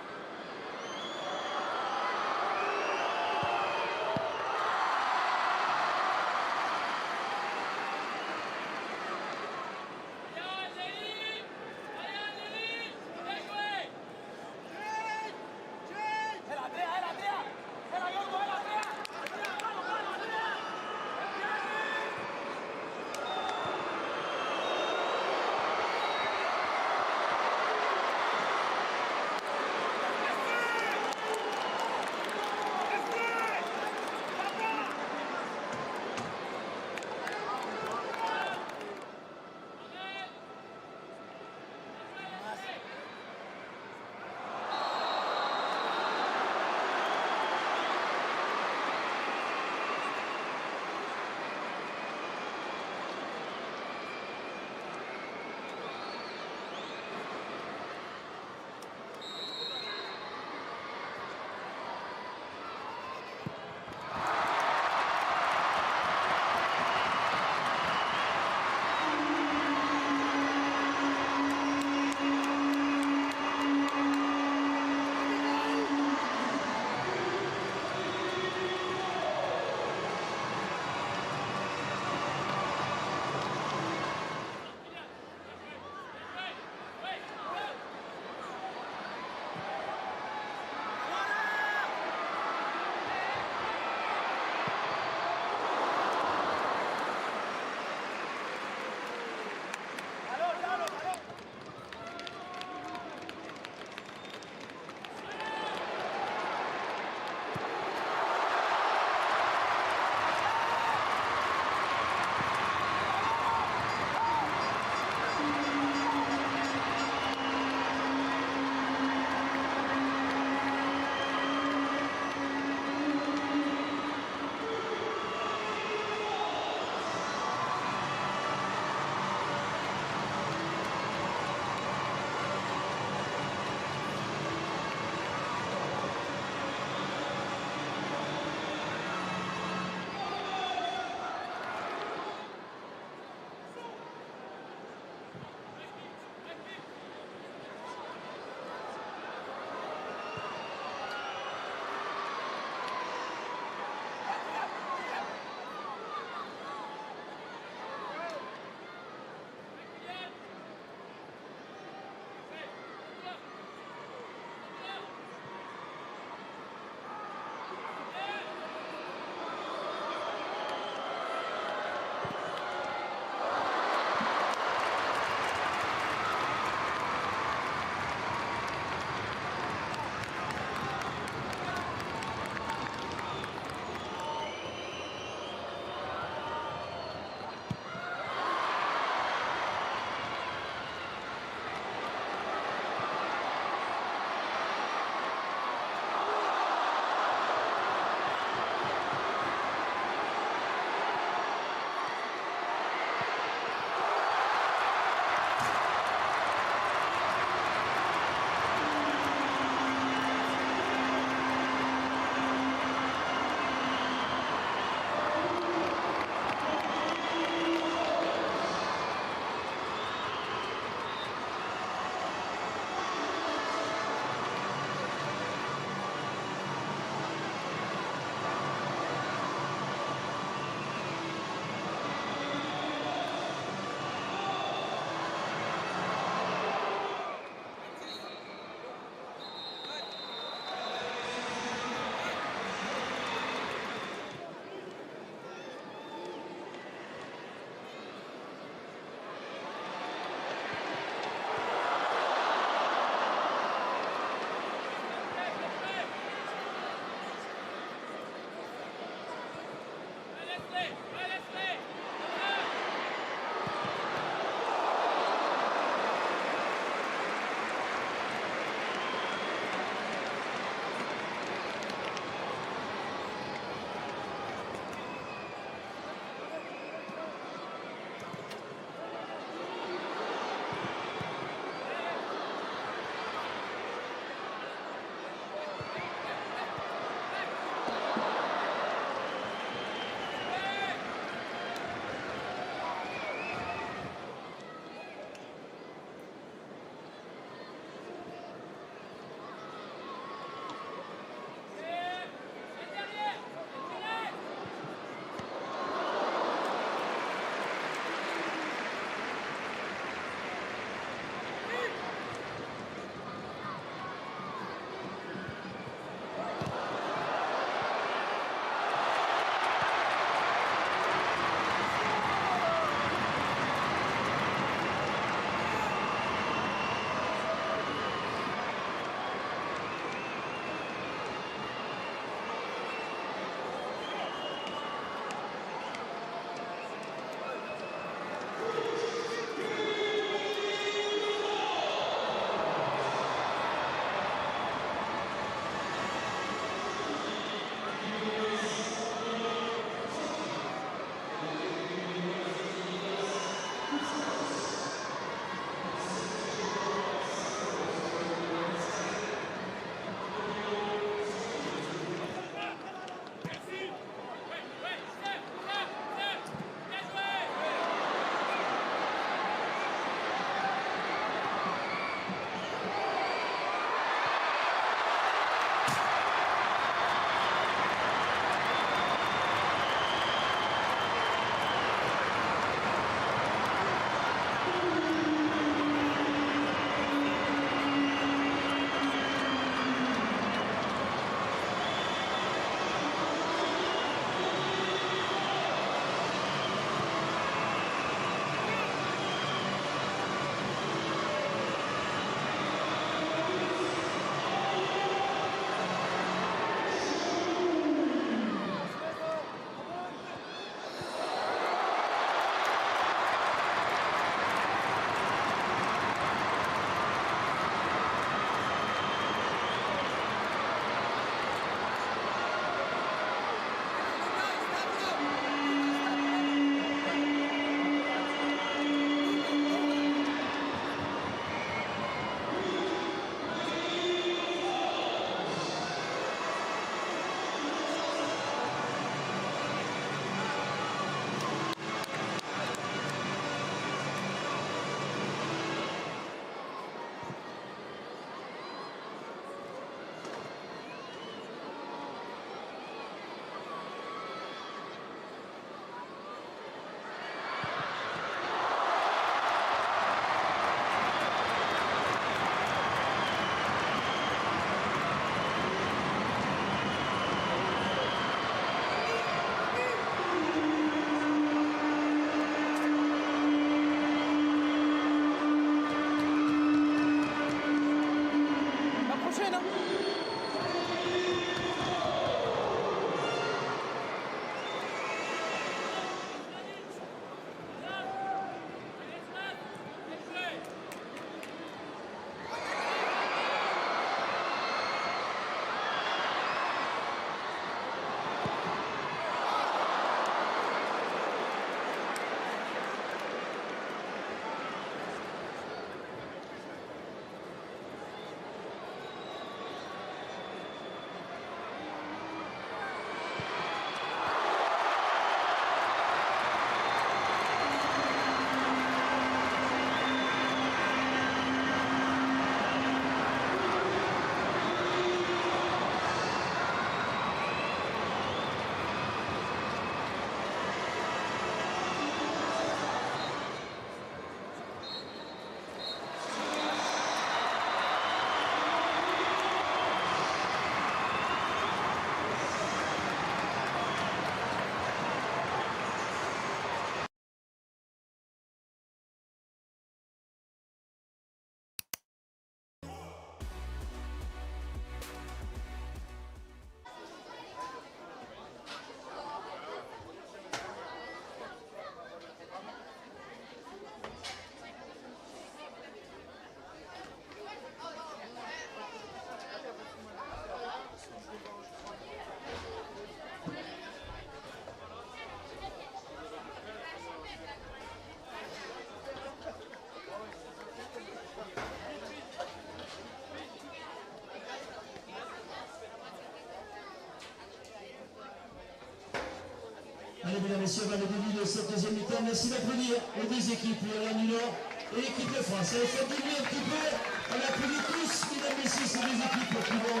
mesdames et messieurs, avant le début de cette deuxième mi-temps. Merci d'applaudir les deux équipes, l'Irlande du Nord et l'équipe de France. Allez, faites du bruit un petit peu. On applaudit tous, mesdames et messieurs, ces deux équipes qui vont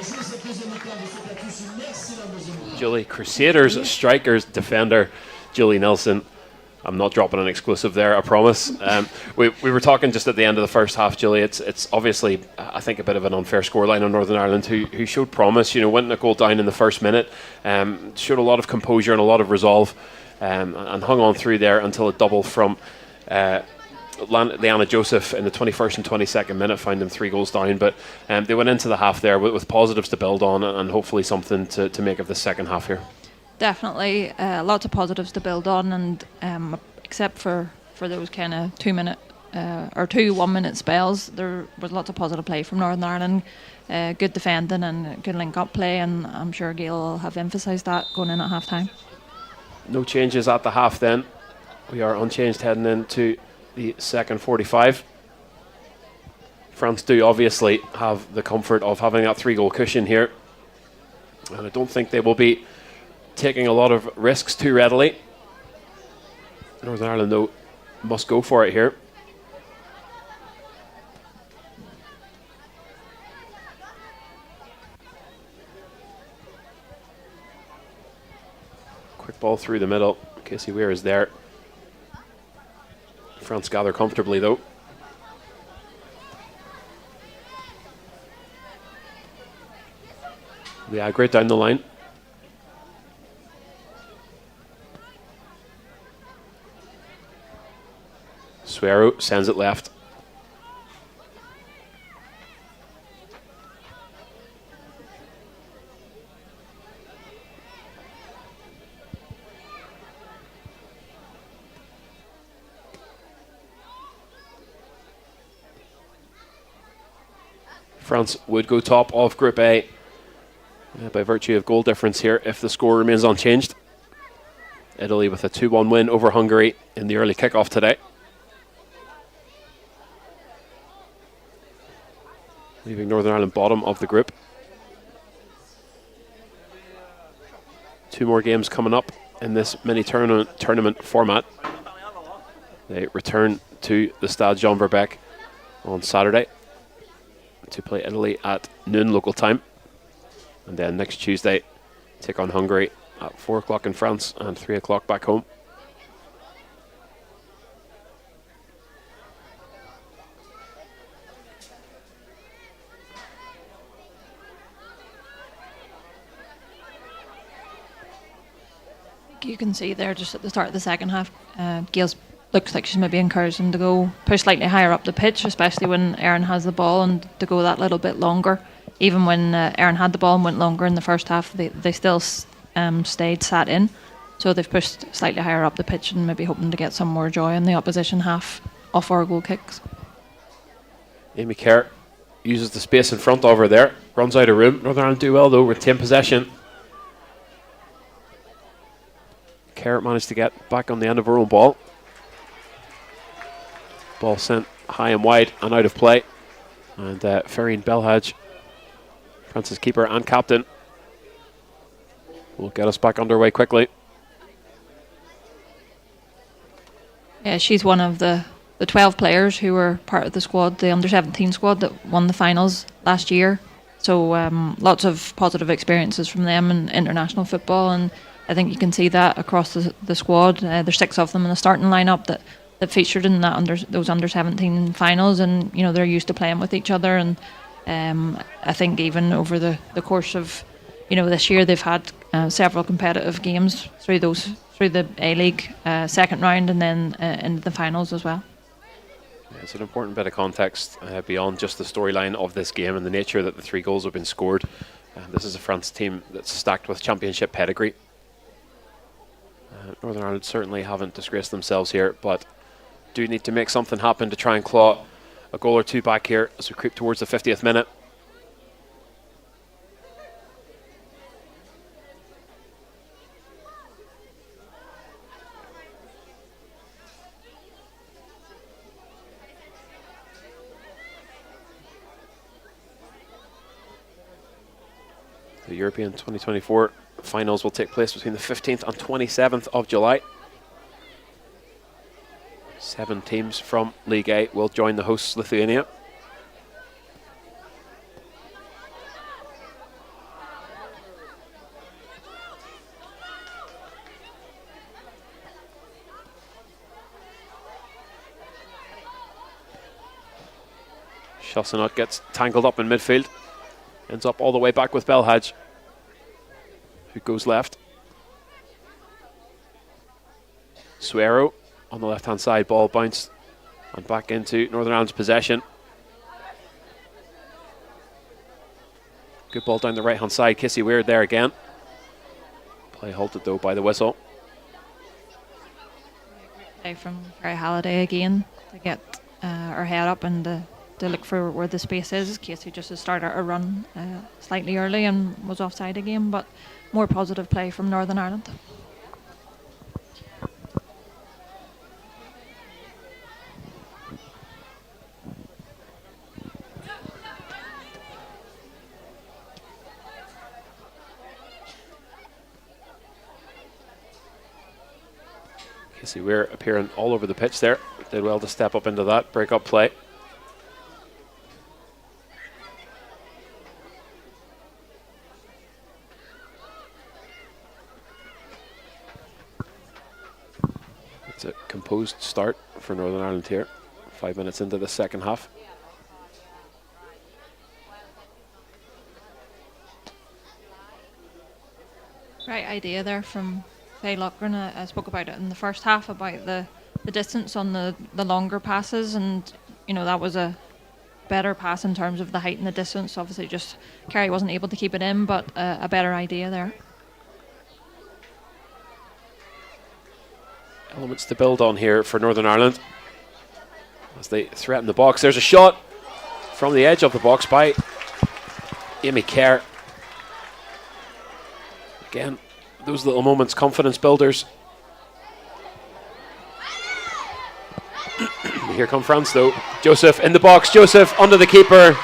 jouer cette deuxième mi-temps. Vous faites à tous une excellente deuxième mi-temps. Julie, Crusaders, strikers, defender, Julie Nelson. I'm not dropping an exclusive there, I promise. We were talking just at the end of the first half, Julie. It's obviously, I think, a bit of an unfair scoreline on Northern Ireland, who showed promise. You know, went a goal down in the first minute, showed a lot of composure and a lot of resolve, and hung on through there until a double from Leanna Joseph in the 21st and 22nd minute found them 3 goals down. But they went into the half there with positives to build on and hopefully something to make of the second half here. Definitely, lots of positives to build on, and except for those kind of 2 minute or 2 1 minute spells, there was lots of positive play from Northern Ireland. Good defending and good link up play, and I'm sure Gail will have emphasised that going in at half time. No changes at the half then. We are unchanged heading into the second 45. France do obviously have the comfort of having that 3-goal cushion here, and I don't think they will be taking a lot of risks too readily. Northern Ireland, though, must go for it here. Quick ball through the middle. Casey Weir is there. France gather comfortably, though. Yeah, great down the line. Suero sends it left. France would go top of Group A by virtue of goal difference here if the score remains unchanged. Italy with a 2-1 win over Hungary in the early kickoff today, leaving Northern Ireland bottom of the group. 2 more games coming up in this mini tournament format. They return to the Stade Jean Verbeke on Saturday to play Italy at noon local time, and then next Tuesday take on Hungary at 4 o'clock in France and 3 o'clock back home. You can see there just at the start of the second half, Gail looks like she's maybe encouraging to go push slightly higher up the pitch, especially when Erin has the ball, and to go that little bit longer. Even when Erin had the ball and went longer in the first half, they still stayed sat in. So they've pushed slightly higher up the pitch and maybe hoping to get some more joy in the opposition half off our goal kicks. Amy Kerr uses the space in front of her there, runs out of room. Northern Ireland do well though, retain possession. Kerr managed to get back on the end of her own ball. Ball sent high and wide and out of play. And Farine Belhaj, France's keeper and captain, will get us back underway quickly. Yeah, she's one of the 12 players who were part of the squad, the under-17 squad that won the finals last year. So lots of positive experiences from them in international football, and I think you can see that across the squad. There's 6 of them in the starting lineup that featured in those under-17 finals, and you know they're used to playing with each other. And I think even over the course of this year, they've had several competitive games through the A-League second round and then into the finals as well. Yeah, it's an important bit of context beyond just the storyline of this game and the nature that the 3 goals have been scored. This is a France team that's stacked with championship pedigree. Northern Ireland certainly haven't disgraced themselves here, but do need to make something happen to try and claw a goal or 2 back here as we creep towards the 50th minute. The European 2024 finals will take place between the 15th and 27th of July. 7 teams from League A will join the hosts Lithuania. Chassenot gets tangled up in midfield. Ends up all the way back with Belhaj, who goes left. Suero on the left-hand side, ball bounced and back into Northern Ireland's possession. Good ball down the right-hand side, Kissy Weird there again. Play halted though by the whistle. Play from Gary Halliday again to get her head up and to look for where the space is. Casey just has started a run slightly early and was offside again, but more positive play from Northern Ireland. Casey Weir appearing all over the pitch there. Did well to step up into that break-up play. It's a composed start for Northern Ireland here. 5 minutes into the second half. Right idea there from Faye Loughran. I spoke about it in the first half about the distance on the longer passes, and you know that was a better pass in terms of the height and the distance. Obviously just Kerry wasn't able to keep it in, but a better idea there. Elements to build on here for Northern Ireland as they threaten the box. There's a shot from the edge of the box by Amy Kerr. Again, those little moments, confidence builders. Here come France though. Joseph in the box, Joseph under the keeper,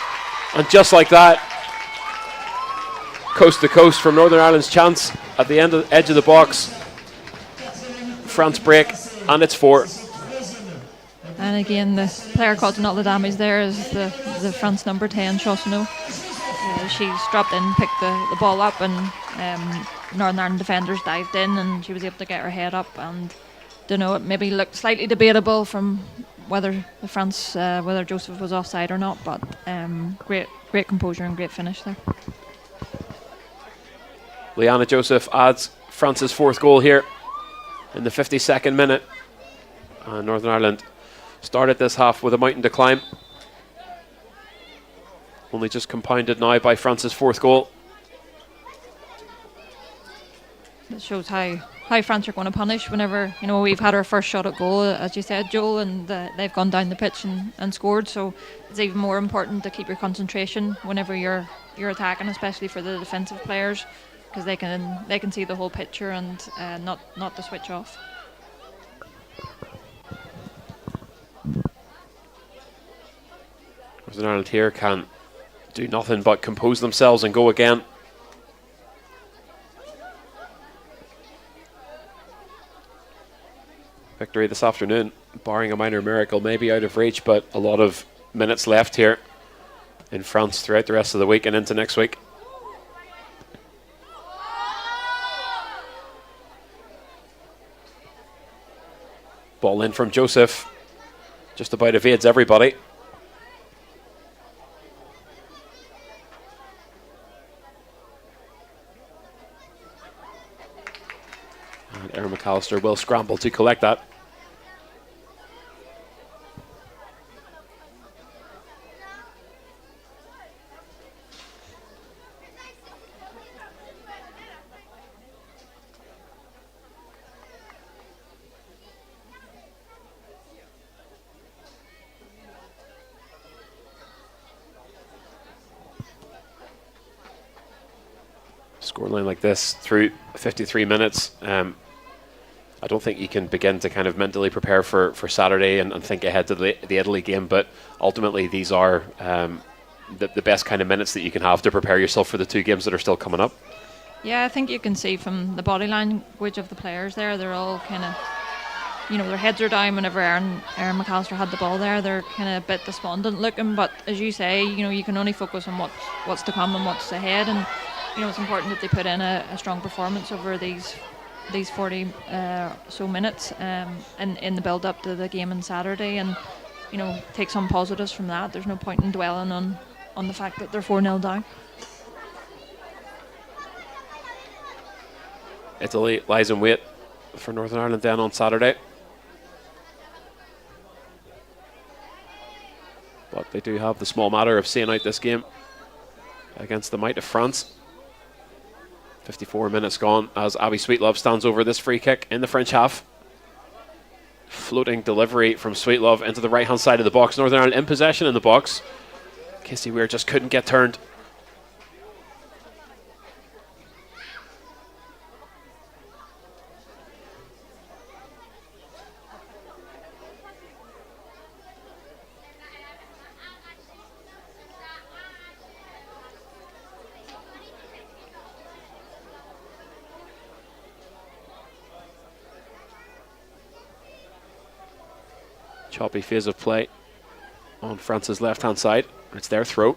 and just like that, coast to coast from Northern Ireland's chance at the edge of the box. France break, and it's 4. And again, the player causing all the damage there is the France number 10, Chassenot. She's dropped in, picked the ball up, and Northern Ireland defenders dived in, and she was able to get her head up. And don't know, it maybe looked slightly debatable from whether whether Joseph was offside or not, but great composure and great finish there. Leanna Joseph adds France's 4th goal here in the 52nd minute. And Northern Ireland started this half with a mountain to climb. Only just compounded now by France's 4th goal. It shows how France are going to punish whenever, you know, we've had our first shot at goal, as you said, Joel, and they've gone down the pitch and scored. So it's even more important to keep your concentration whenever you're attacking, especially for the defensive players, because they can see the whole picture and not to switch off. Northern Ireland here can do nothing but compose themselves and go again. Victory this afternoon, barring a minor miracle, maybe out of reach, but a lot of minutes left here in France throughout the rest of the week and into next week. Ball in from Joseph, just about evades everybody. And Erin McAllister will scramble to collect that. Scoreline like this through 53 minutes. I don't think you can begin to kind of mentally prepare for Saturday and think ahead to the Italy game, but ultimately these are the best kind of minutes that you can have to prepare yourself for the 2 games that are still coming up. Yeah, I think you can see from the body language of the players there, they're all kind of, their heads are down whenever Aaron McAllister had the ball there. They're kind of a bit despondent looking, but as you say, you can only focus on what's to come and what's ahead, and it's important that they put in a strong performance over these 40 so minutes in the build up to the game on Saturday, and take some positives from that. There's no point in dwelling on the fact that they're 4-0 down. Italy lies in wait for Northern Ireland then on Saturday. But they do have the small matter of seeing out this game against the might of France. 54 minutes gone as Abby Sweetlove stands over this free kick in the French half. Floating delivery from Sweetlove into the right hand side of the box. Northern Ireland in possession in the box. Casey Weir just couldn't get turned. Choppy phase of play on France's left-hand side. It's their throw.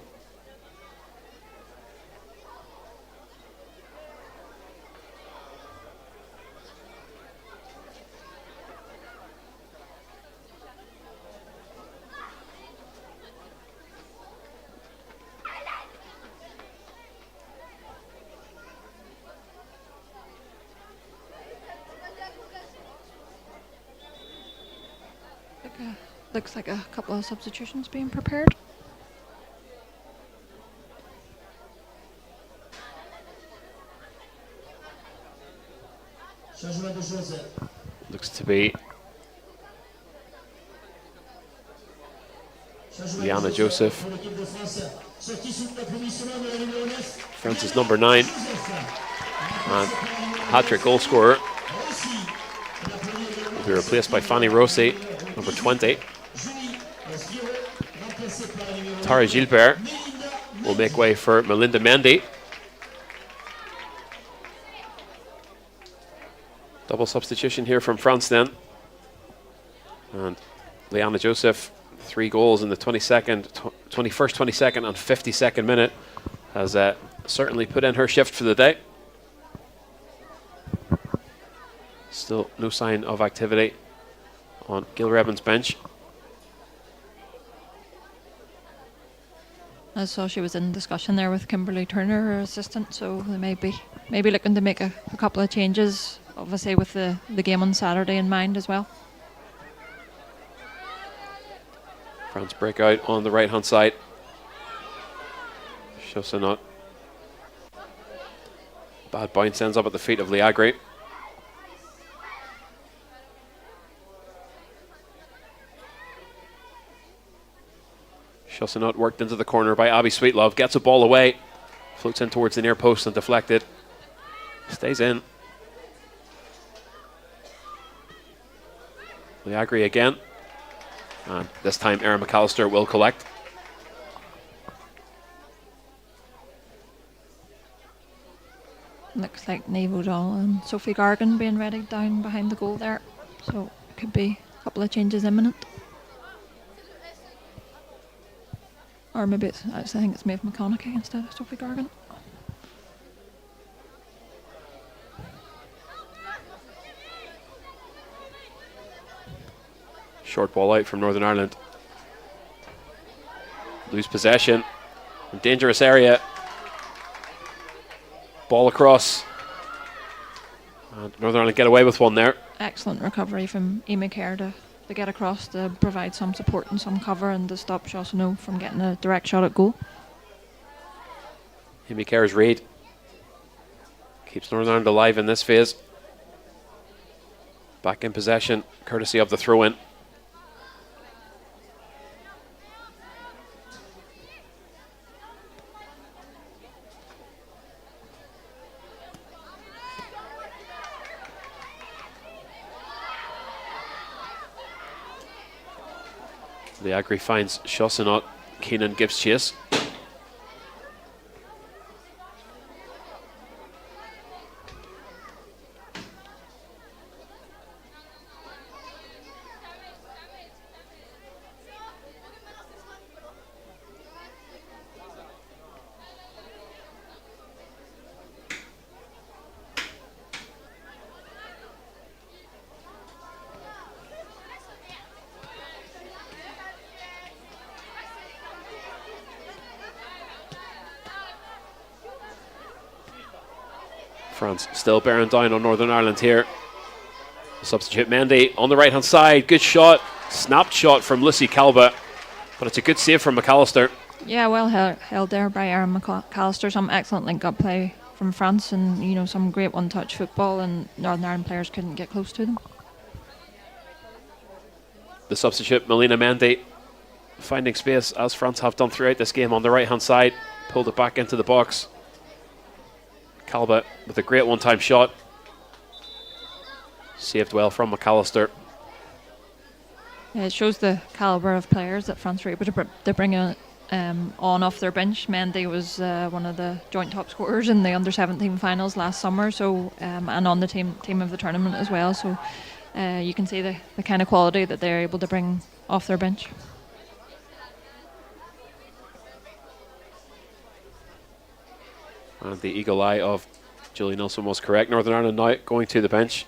Looks like a couple of substitutions being prepared. Looks to be Liana Joseph, France's number 9, and hat-trick goal scorer, will be replaced by Fanny Rossi, number 20. Tara Gilbert will make way for Melinda Mendy. Double substitution here from France then. And Liana Joseph, 3 goals in the 21st, 22nd and 52nd minute, has certainly put in her shift for the day. Still no sign of activity on Gil Reben's bench. I saw she was in discussion there with Kimberly Turner, her assistant, so they may be looking to make a couple of changes, obviously with the game on Saturday in mind as well. France break out on the right hand side. Chaussonot. Bad bounce ends up at the feet of Liagri. Chaussonot worked into the corner by Abby Sweetlove. Gets a ball away. Floats in towards the near post and deflected. Stays in. Liagri again. And this time Erin McAllister will collect. Looks like Niamh O'Donnell and Sophie Gargan being ready down behind the goal there. So it could be a couple of changes imminent. Or maybe I think it's Maeve McConaughey instead of Sophie Gargan. Short ball out from Northern Ireland. Lose possession. Dangerous area. Ball across. And Northern Ireland get away with one there. Excellent recovery from Amy Kerr to get across to provide some support and some cover and to stop Chaussonot from getting a direct shot at goal. Amy Kerr's raid keeps Northern Ireland alive in this phase. Back in possession, courtesy of the throw-in. Liagri finds Chaussonot. Keenan gives chase. France still bearing down on Northern Ireland here. Substitute Mendy on the right hand side. Good shot. Snapped shot from Lucy Calba. But it's a good save from McAllister. Yeah, well held there by Aaron McAllister. Some excellent link-up play from France, and some great one-touch football, and Northern Ireland players couldn't get close to them. The substitute Melina Mendy finding space, as France have done throughout this game, on the right hand side. Pulled it back into the box. Calba with a great one-time shot. Saved well from McAllister. It shows the calibre of players that France were able to bring on off their bench. Mendy was one of the joint top scorers in the under-17 finals last summer, so and on the team of the tournament as well. So you can see the kind of quality that they're able to bring off their bench. And the eagle eye of Julie Nilsson was correct. Northern Ireland now going to the bench.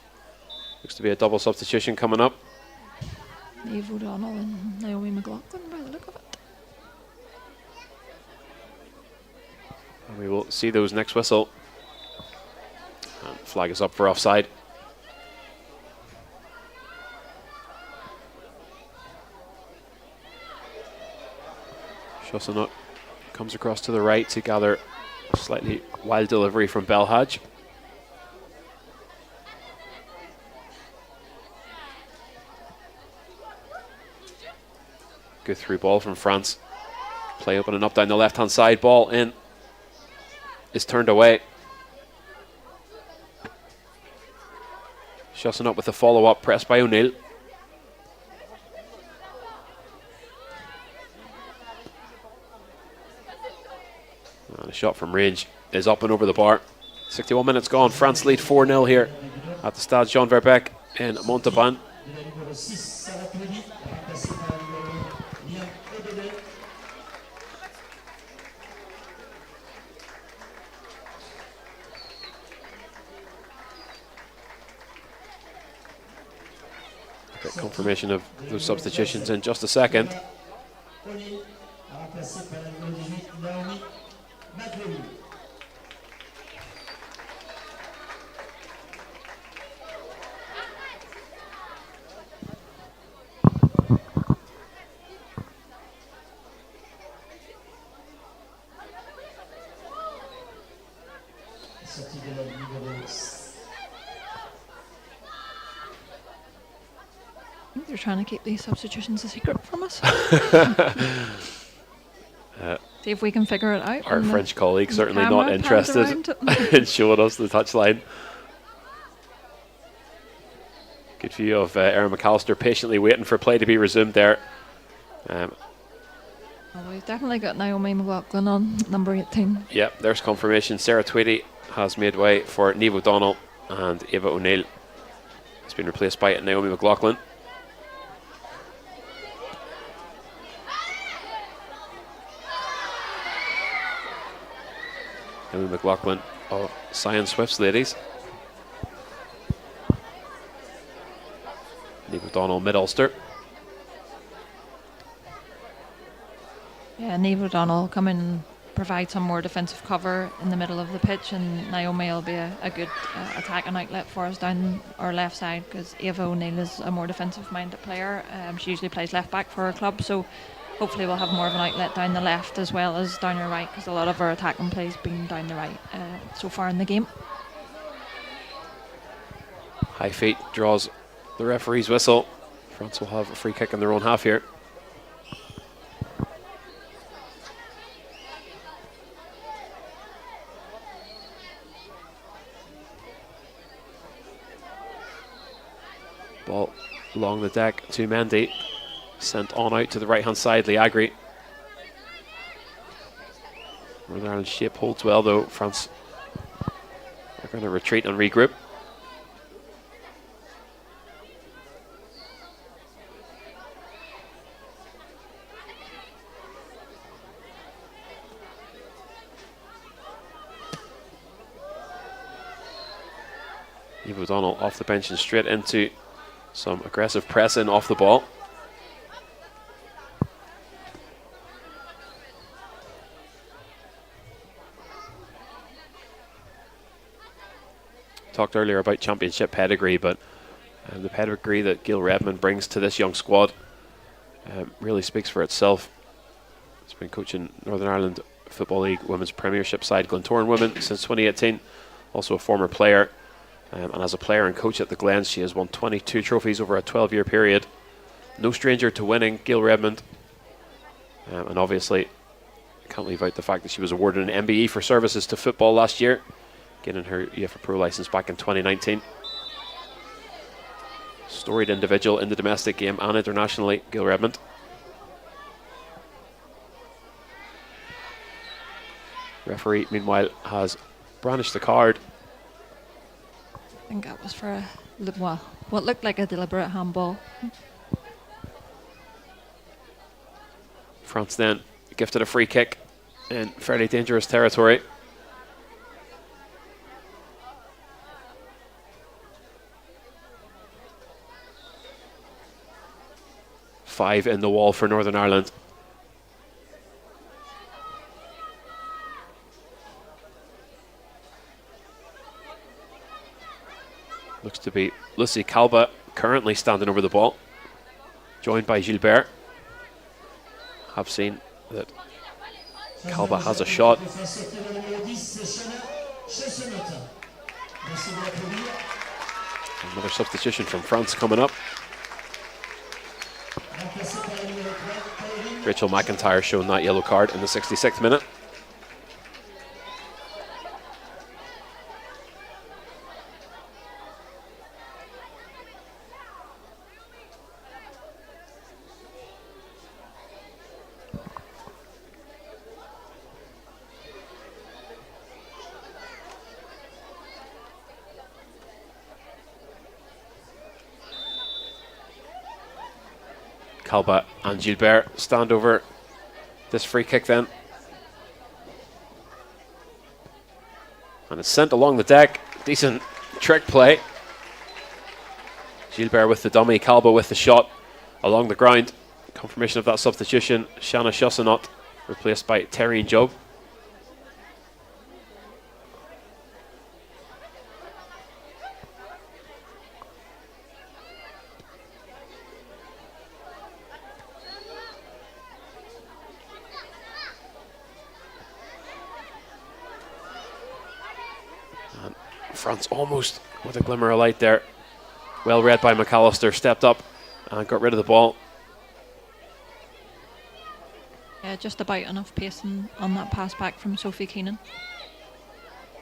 Looks to be a double substitution coming up. Eve O'Donnell and Naomi McLaughlin by the look of it. And we will see those next whistle. And flag is up for offside. Shossanut comes across to the right to gather a slightly wild delivery from Belhadj. Good through ball from France. Play open and up down the left hand side. Ball in. Is turned away. Shossanut with the follow up. Pressed by O'Neill. And a shot from range is up and over the bar. 61 minutes gone. France lead 4-0 here at the Stade Jean Verbeke in Montauban. Get confirmation of those substitutions in just a second. They're trying to keep these substitutions a secret from us. See if we can figure it out. Our French colleague certainly not interested in showing us the touchline. Good view of Erin McAllister patiently waiting for play to be resumed there. Well, we've definitely got Naomi McLaughlin on number 18. Yep, there's confirmation. Sarah Tweedy has made way for Niamh O'Donnell, and Eva O'Neill has been replaced by Naomi McLaughlin. Naomi McLaughlin of Sion Swifts ladies. Niamh O'Donnell mid-Ulster. Yeah, Niamh O'Donnell will come in and provide some more defensive cover in the middle of the pitch, and Naomi will be a good attacking outlet for us down our left side, because Eva O'Neill is a more defensive minded player. She usually plays left back for her club, so hopefully we'll have more of an outlet down the left as well as down our right, because a lot of our attacking plays been down the right so far in the game. High feet draws the referee's whistle. France will have a free kick in their own half here. Ball along the deck to Mendy. Sent on out to the right hand side, Liagri. Northern Ireland's shape holds well though. France are going to retreat and regroup. Eva O'Donnell off the bench and straight into some aggressive pressing off the ball. talked earlier about championship pedigree, but the pedigree that Gail Redmond brings to this young squad really speaks for itself. He's been coaching Northern Ireland Football League Women's Premiership side Glentoran Women since 2018. Also a former player, and as a player and coach at the Glens, she has won 22 trophies over a 12-year period. No stranger to winning, Gail Redmond. And obviously, can't leave out the fact that she was awarded an MBE for services to football last year, getting her UEFA Pro license back in 2019. Storied individual in the domestic game and internationally, Gail Redmond. Referee, meanwhile, has brandished the card. I think that was for a, well, what looked like a deliberate handball. France then gifted a free kick in fairly dangerous territory. Five in the wall for Northern Ireland. Looks to be Lucy Calba currently standing over the ball, joined by Gilbert. Have seen that Calba has a shot. Another substitution from France coming up. Rachel McIntyre showing that yellow card in the 66th minute. Calba and Gilbert stand over this free kick then. And it's sent along the deck. Decent trick play. Gilbert with the dummy, Calba with the shot along the ground. Confirmation of that substitution. Shanna Chassenot replaced by Terry Job. France almost with a glimmer of light there. Well read by McAllister, stepped up and got rid of the ball. Yeah, just about enough pace on that pass back from Sophie Keenan.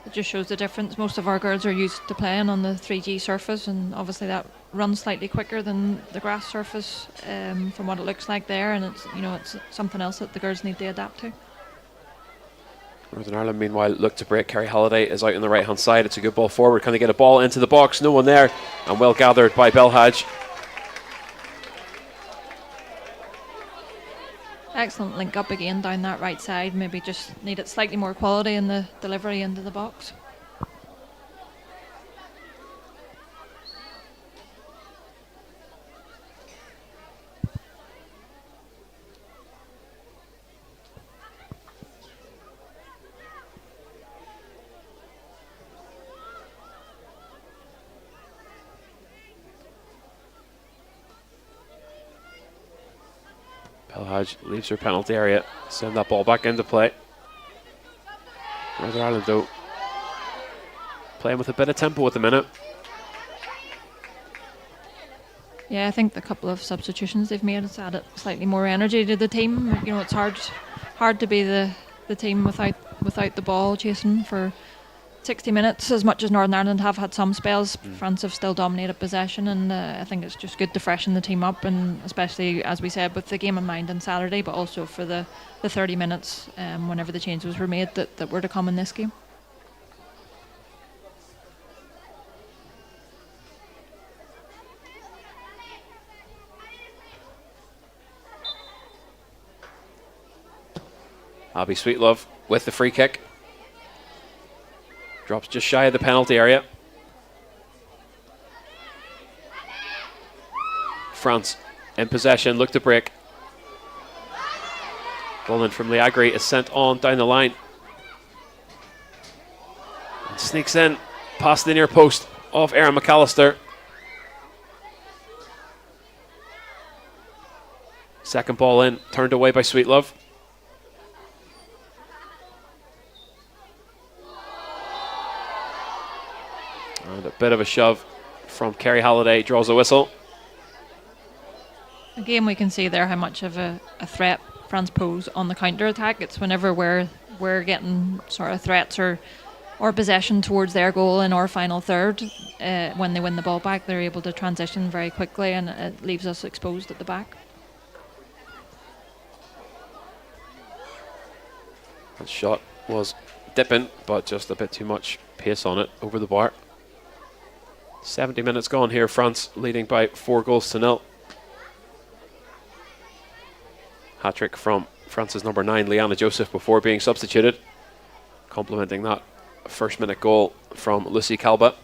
It just shows the difference. Most of our girls are used to playing on the 3G surface, and obviously that runs slightly quicker than the grass surface from what it looks like there, and it's something else that the girls need to adapt to. Northern Ireland, meanwhile, look to break. Kerry Halliday is out on the right-hand side. It's a good ball forward. Can they get a ball into the box? No one there. And well gathered by Belhaj. Excellent link up again down that right side. Maybe just needed slightly more quality in the delivery into the box. Belhaj leaves her penalty area. Send that ball back into play. Northern Ireland, though, playing with a bit of tempo at the minute. Yeah, I think the couple of substitutions they've made has added slightly more energy to the team. It's hard to be the team without the ball chasing for 60 minutes. As much as Northern Ireland have had some spells, France have still dominated possession, and I think it's just good to freshen the team up, and especially, as we said, with the game in mind on Saturday, but also for the 30 minutes whenever the changes were made that were to come in this game. Abby Sweetlove with the free kick. Drops just shy of the penalty area. France in possession, look to break. Ball in from Liagri is sent on down the line. And sneaks in past the near post of Aaron McAllister. Second ball in, turned away by Sweetlove. And a bit of a shove from Kerry Halliday, draws a whistle. Again, we can see there how much of a threat France pose on the counter attack. It's whenever we're getting sort of threats or possession towards their goal in our final third, when they win the ball back, they're able to transition very quickly, and it leaves us exposed at the back. That shot was dipping, but just a bit too much pace on it over the bar. 70 minutes gone here, France leading by 4-0. Hat-trick from France's number 9, Liana Joseph, before being substituted. Complementing that first-minute goal from Lucy Calba.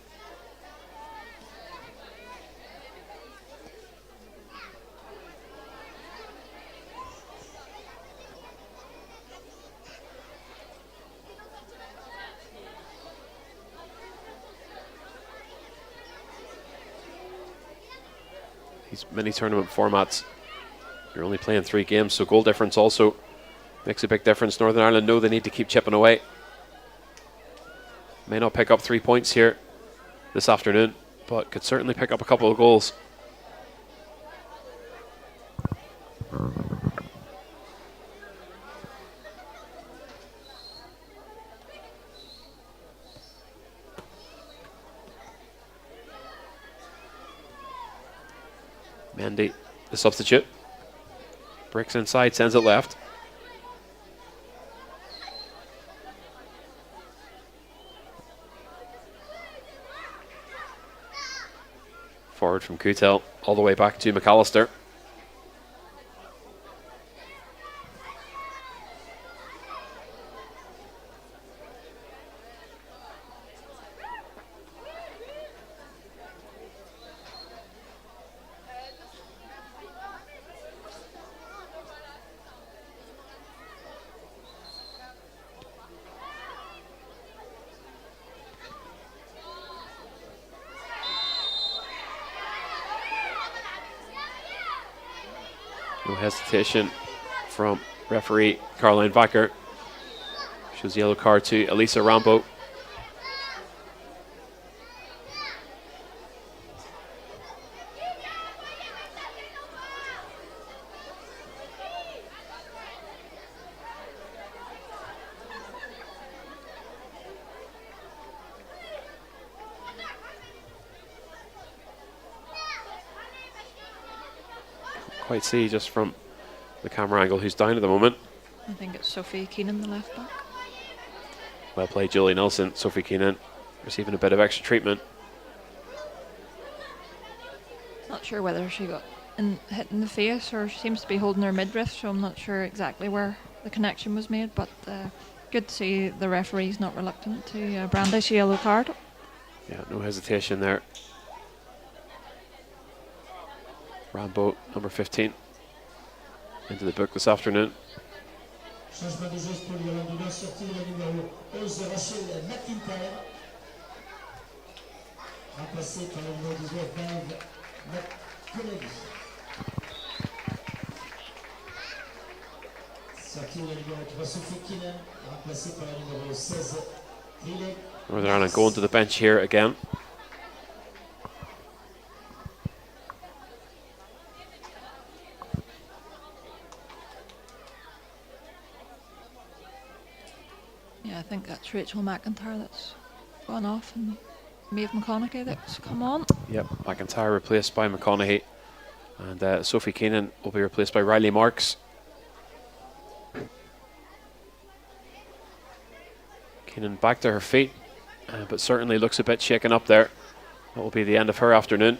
These mini tournament formats, you're only playing 3 games, so goal difference also makes a big difference. Northern Ireland know they need to keep chipping away. May not pick up 3 points here this afternoon, but could certainly pick up a couple of goals. Mendy, the substitute. Breaks inside, sends it left. Forward from Kutel, all the way back to McAllister. No hesitation from referee Caroline Vacker. Shows yellow card to Elisa Rambo. Quite see just from the camera angle who's down at the moment. I think it's Sophie Keenan, the left back. Well played, Julie Nelson. Sophie Keenan receiving a bit of extra treatment. Not sure whether she got hit in the face or she seems to be holding her midriff, so I'm not sure exactly where the connection was made, but good to see the referee's not reluctant to brandish a yellow card. Yeah, no hesitation there. Rambo, number 15, into the book this afternoon. Changement de geste pour l'Irlande du Nord, sortie de la numéro 11, Rachel McIntyre. Remplacée par le numéro 19, Maeve McConnelly. Sortie de la numéro 3, Sophie Keenan, remplacée par la numéro 16, Riley. Northern Ireland going to the bench here again. Yeah, I think that's Rachel McIntyre that's gone off and Maeve McConaughey that's come on. Yep, McIntyre replaced by McConaughey, and Sophie Keenan will be replaced by Riley Marks. Keenan back to her feet, but certainly looks a bit shaken up there. That will be the end of her afternoon.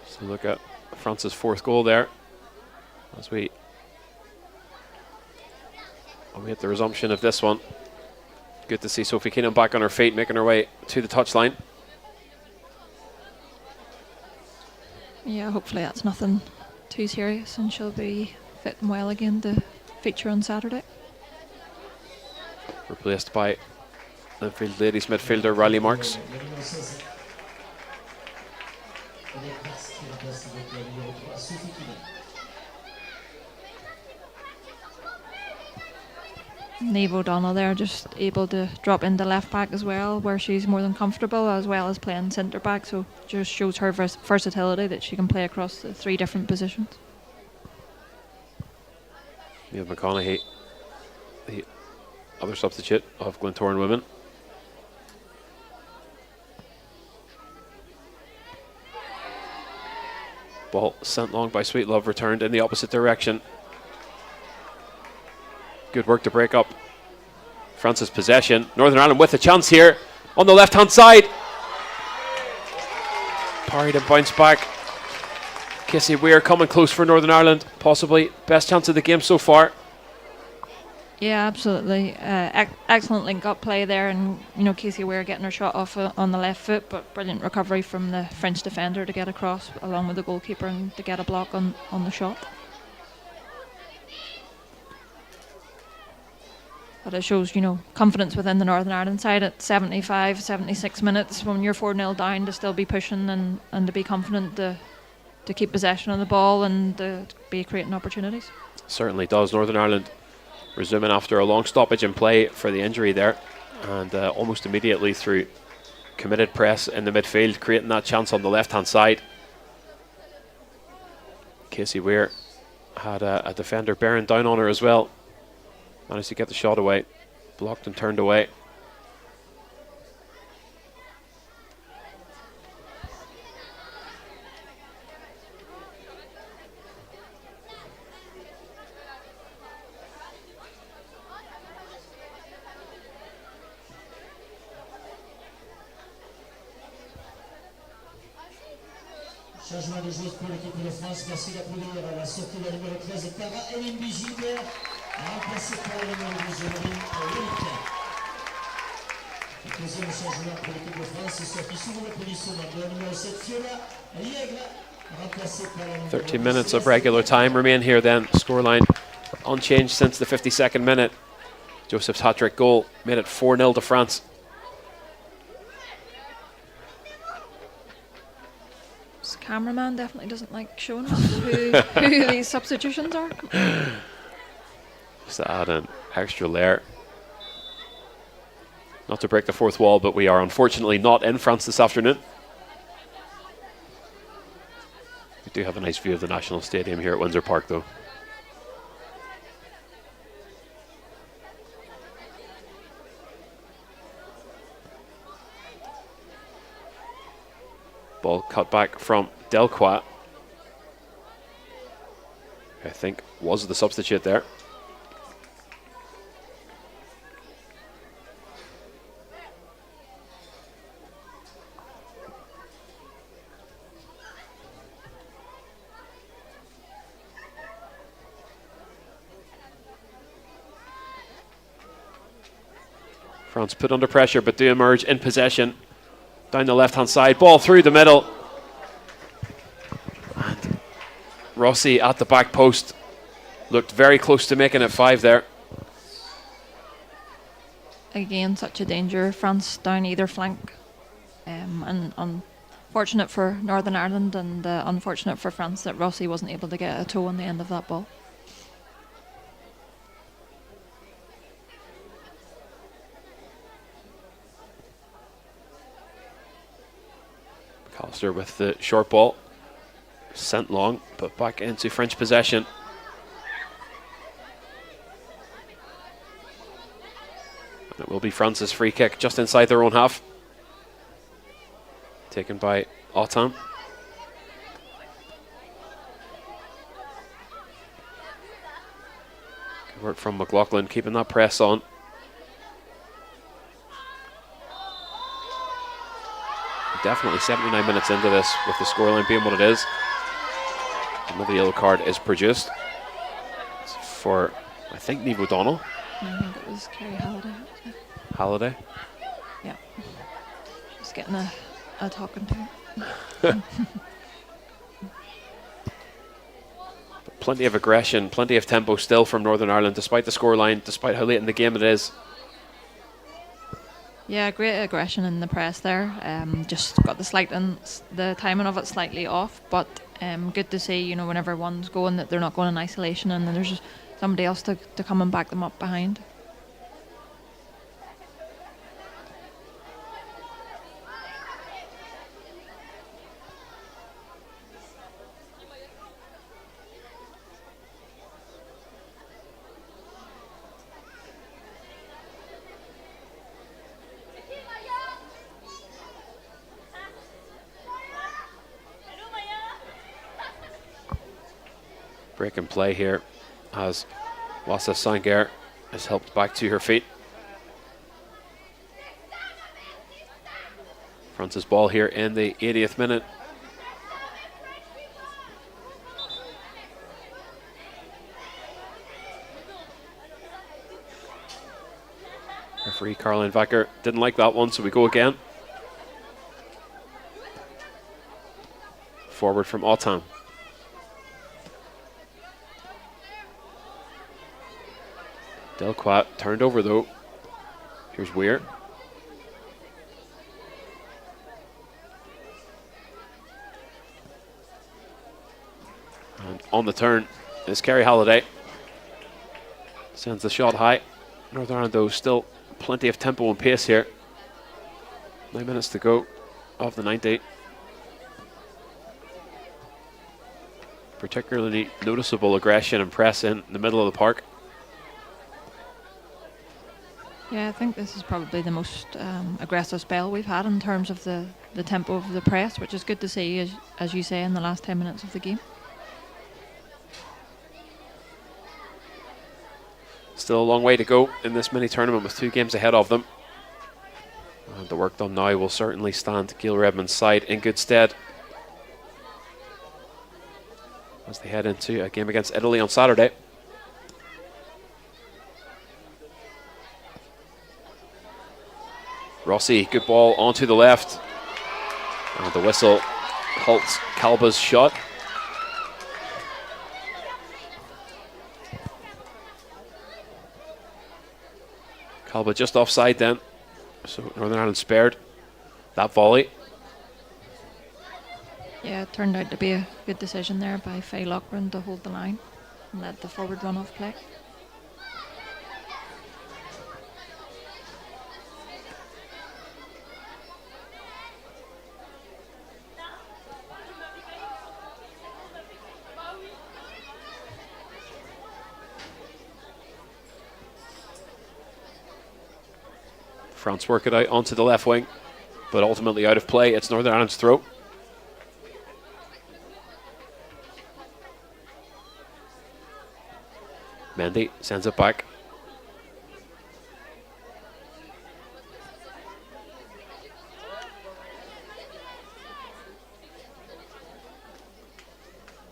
So look at France's 4th goal there. as we await the resumption of this one. Good to see Sophie Keenan back on her feet, making her way to the touchline. Yeah, hopefully that's nothing too serious and she'll be fit and well again to feature on Saturday. Replaced by Linfield ladies midfielder Riley Marks. Niamh O'Donnell there, just able to drop into left back as well, where she's more than comfortable, as well as playing centre back, so just shows her versatility that she can play across the 3 different positions. Niamh McConaughey, the other substitute of Glentoran women. Ball sent long by Sweet Love, returned in the opposite direction. Good work to break up France's possession. Northern Ireland with a chance here on the left hand side. Parried and bounced back. Casey Weir coming close for Northern Ireland. Possibly best chance of the game so far. Yeah, absolutely. Excellent link-up play there, and Casey Weir getting her shot off on the left foot, but brilliant recovery from the French defender to get across, along with the goalkeeper, and to get a block on the shot. But it shows, confidence within the Northern Ireland side at 75, 76 minutes when you're 4-0 down, to still be pushing and to be confident to keep possession of the ball and to be creating opportunities. Certainly does. Northern Ireland resuming after a long stoppage in play for the injury there, and almost immediately through committed press in the midfield, creating that chance on the left hand side. Casey Weir had a defender bearing down on her as well. Managed to get the shot away, blocked and turned away. Changement de joueuse pour l'équipe de France. Merci d'applaudir la sortie de la numéro 13, Tara Elimbi Gilbert, remplacée par la numéro 12, Monique. Le deuxième changement pour l'équipe de France, c'est sorti sous le positionnement de la numéro 7, Fiona Liègle, remplacée par la numéro 13 minutes of regular time remain here then. Scoreline unchanged since the 52nd minute. Joseph's hat-trick goal made it 4-0 to France. Cameraman definitely doesn't like showing us who these substitutions are. Just to add an extra layer. Not to break the fourth wall, but we are unfortunately not in France this afternoon. We do have a nice view of the National Stadium here at Windsor Park though. Ball cut back from Delcroix. I think was the substitute there. France put under pressure but do emerge in possession. Down the left-hand side, ball through the middle. And Rossi at the back post. Looked very close to making it 5 there. Again, such a danger. France down either flank. And unfortunate for Northern Ireland, and unfortunate for France that Rossi wasn't able to get a toe on the end of that ball. McAllister with the short ball, sent long, but back into French possession. And it will be France's free kick just inside their own half, taken by Autan. Good work from McLaughlin, keeping that press on. Definitely 79 minutes into this, with the scoreline being what it is. Another yellow card is produced. for, I think, Niamh O'Donnell. I think it was Kerry Halliday. Halliday. Yeah. Just getting a talking to. Plenty of aggression, plenty of tempo still from Northern Ireland, despite the scoreline, despite how late in the game it is. Yeah, great aggression in the press there. Just got the timing of it slightly off, but good to see, whenever one's going, that they're not going in isolation and then there's just somebody else to come and back them up behind. Break and play here as Wassa Sanger is helped back to her feet. France's ball here in the 80th minute. Referee Caroline Vacker didn't like that one, so we go again. Forward from Autan. Delquat turned over though. Here's Weir. And on the turn is Kerry Halliday. Sends the shot high. Northern Ireland though still plenty of tempo and pace here. 9 minutes to go of the 90. Particularly noticeable aggression and press in the middle of the park. Yeah, I think this is probably the most aggressive spell we've had in terms of the tempo of the press, which is good to see, as you say, in the last 10 minutes of the game. Still a long way to go in this mini tournament with 2 games ahead of them. And the work done now will certainly stand Gail Redmond's side in good stead as they head into a game against Italy on Saturday. Rossi, good ball onto the left. And the whistle halts Calba's shot. Calba just offside then. So Northern Ireland spared that volley. Yeah, it turned out to be a good decision there by Faye Lochran to hold the line and let the forward run-off play. France work it out onto the left wing, but ultimately out of play. It's Northern Ireland's throw. Mendy sends it back.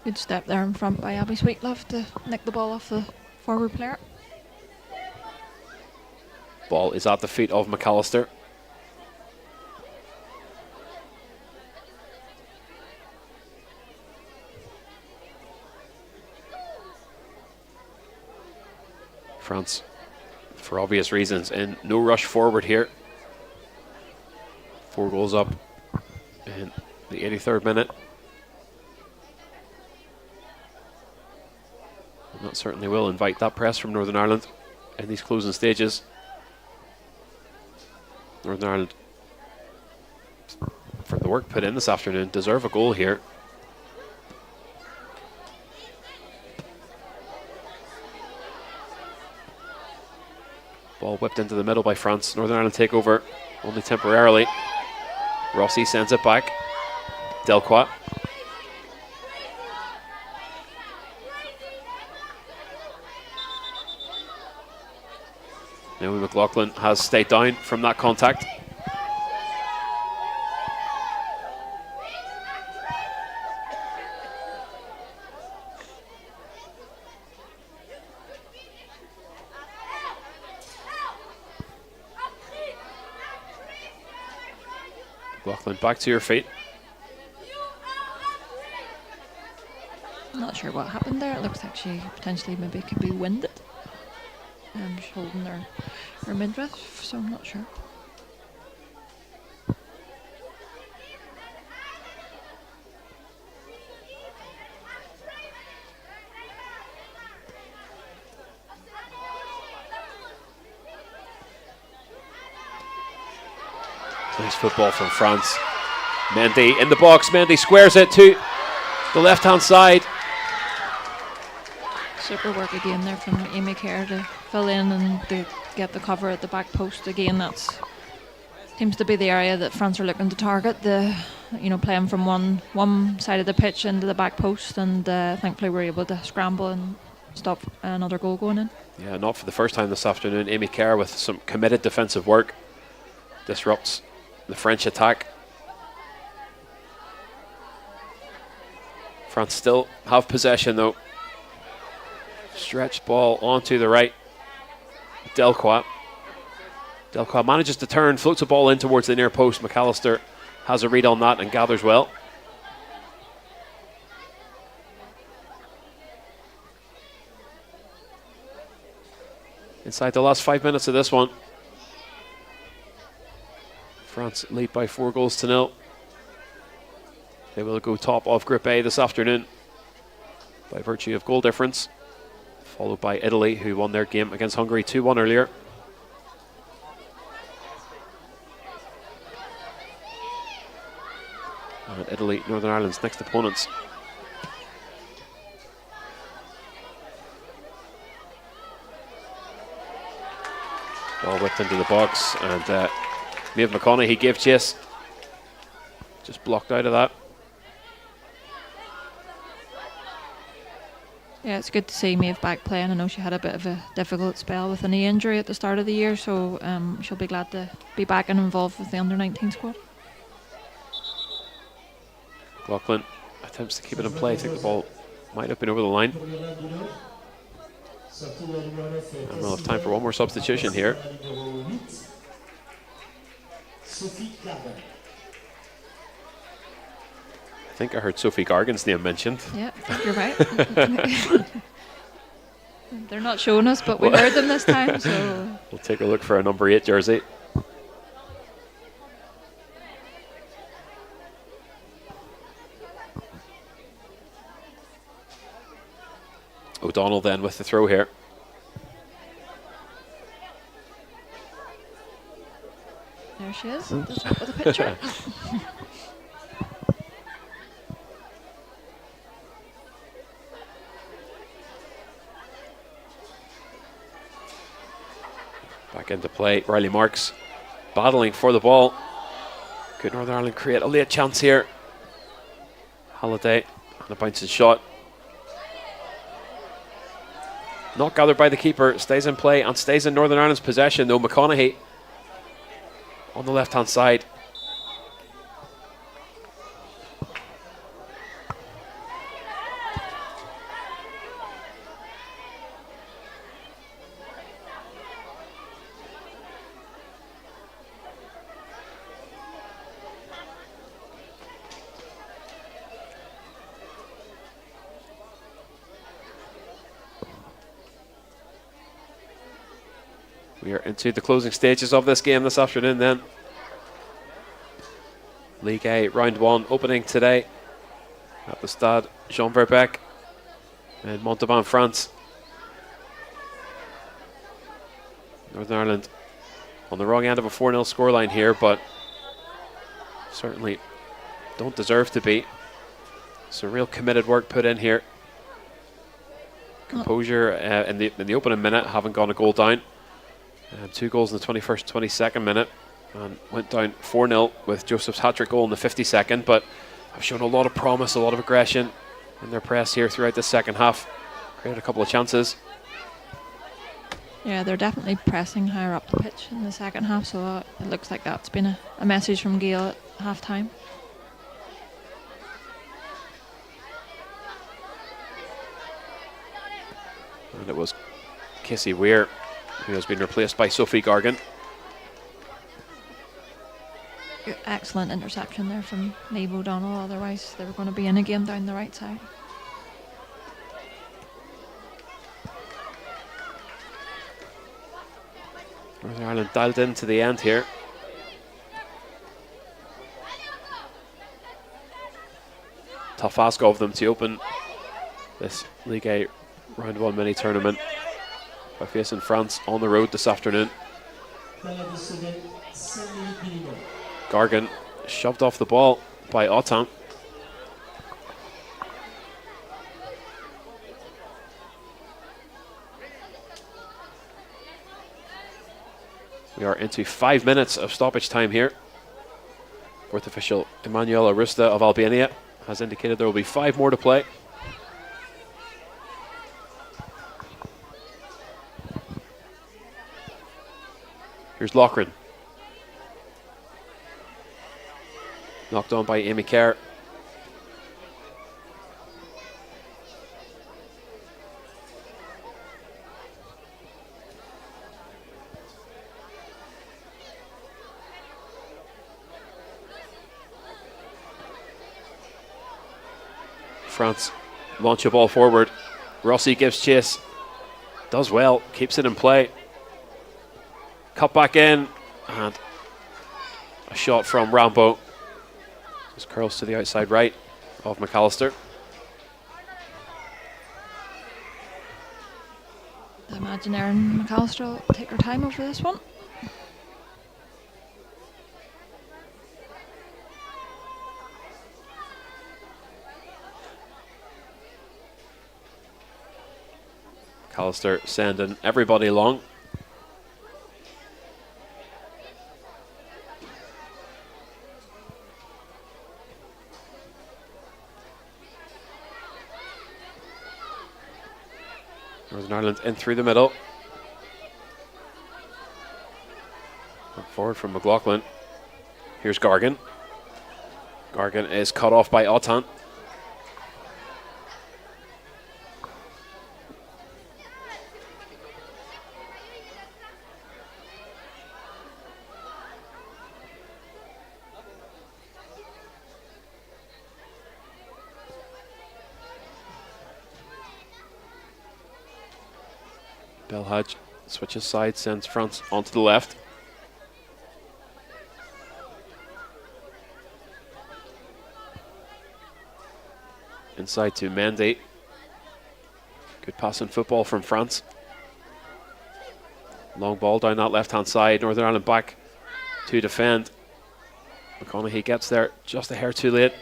Good step there in front by Abby Sweetlove to nick the ball off the forward player. Ball is at the feet of McAllister. France, for obvious reasons, in no rush forward here. 4 goals up in the 83rd minute. And that certainly will invite that press from Northern Ireland in these closing stages. Northern Ireland, for the work put in this afternoon, deserve a goal here. Ball whipped into the middle by France. Northern Ireland take over, only temporarily. Rossi sends it back. Delquat. Naomi McLaughlin has stayed down from that contact. Lachlan, back to your feet. I'm not sure what happened there. It looks like she potentially maybe could be winded. She's holding her midriff, so I'm not sure. Nice football from France. Mendy in the box. Mendy squares it to the left-hand side. Super work again there from Amy Kerr to fill in and to get the cover at the back post again. That seems to be the area that France are looking to target. Playing from one side of the pitch into the back post, and thankfully we're able to scramble and stop another goal going in. Yeah, not for the first time this afternoon. Amy Kerr with some committed defensive work disrupts the French attack. France still have possession though. Stretched ball onto the right. Delcroix manages to turn, floats a ball in towards the near post. McAllister has a read on that and gathers well. Inside the last 5 minutes of this one, France lead by 4-0. They will go top of Group A this afternoon by virtue of goal difference, followed by Italy, who won their game against Hungary 2-1 earlier. And Italy, Northern Ireland's next opponents. Ball whipped into the box, and Maeve McConaughey gave chase. Just blocked out of that. Yeah, it's good to see Maeve back playing. I know she had a bit of a difficult spell with a knee injury at the start of the year, so she'll be glad to be back and involved with the under-19 squad. Lachlan attempts to keep it in play. I think the ball might have been over the line. And we'll have time for one more substitution here. I think I heard Sophie Gargan's name mentioned. Yeah, I think you're right. They're not showing us, but we heard them this time, so we'll take a look for a number 8 jersey. O'Donnell then with the throw here. There she is, at the top of the picture. Back into play, Riley Marks battling for the ball. Could Northern Ireland create a late chance here? Halliday and a bouncing shot. Not gathered by the keeper, stays in play and stays in Northern Ireland's possession though. McConaughey on the left hand side. We are into the closing stages of this game this afternoon then. League A Round 1 opening today at the Stade Jean Verbeke in Montauban, France. Northern Ireland on the wrong end of a 4-0 scoreline here, but certainly don't deserve to be. So real committed work put in here. Composure in the opening minute, haven't gone a goal down. 2 goals in the 21st, 22nd minute, and went down 4-0 with Joseph's hat-trick goal in the 52nd, but have shown a lot of promise, a lot of aggression in their press here throughout the second half. Created a couple of chances. Yeah, they're definitely pressing higher up the pitch in the second half, so it looks like that's been a message from Gail at half-time. And it was Casey Weir who has been replaced by Sophie Gargan. Excellent interception there from Niamh O'Donnell, otherwise they were going to be in again down the right side. Northern Ireland dialed in to the end here. Tough ask of them to open this League A Round 1 mini tournament by facing France on the road this afternoon. Gargan shoved off the ball by Autant. We are into 5 minutes of stoppage time here. Fourth official Emanuela Rusta of Albania has indicated there will be 5 more to play. Here's Loughran. Knocked on by Amy Kerr. France launch a ball forward. Rossi gives chase. Does well. Keeps it in play. Cut back in. And a shot from Rambo. Just curls to the outside right of McAllister. I imagine Erin McAllister will take her time over this one. McAllister sending everybody along. Northern Ireland in through the middle. And forward from McLaughlin. Here's Gargan. Gargan is cut off by Autant. Belhadj switches side, sends France onto the left. Inside to Mendy. Good passing football from France. Long ball down that left-hand side. Northern Ireland back to defend. McConaughey gets there just a hair too late.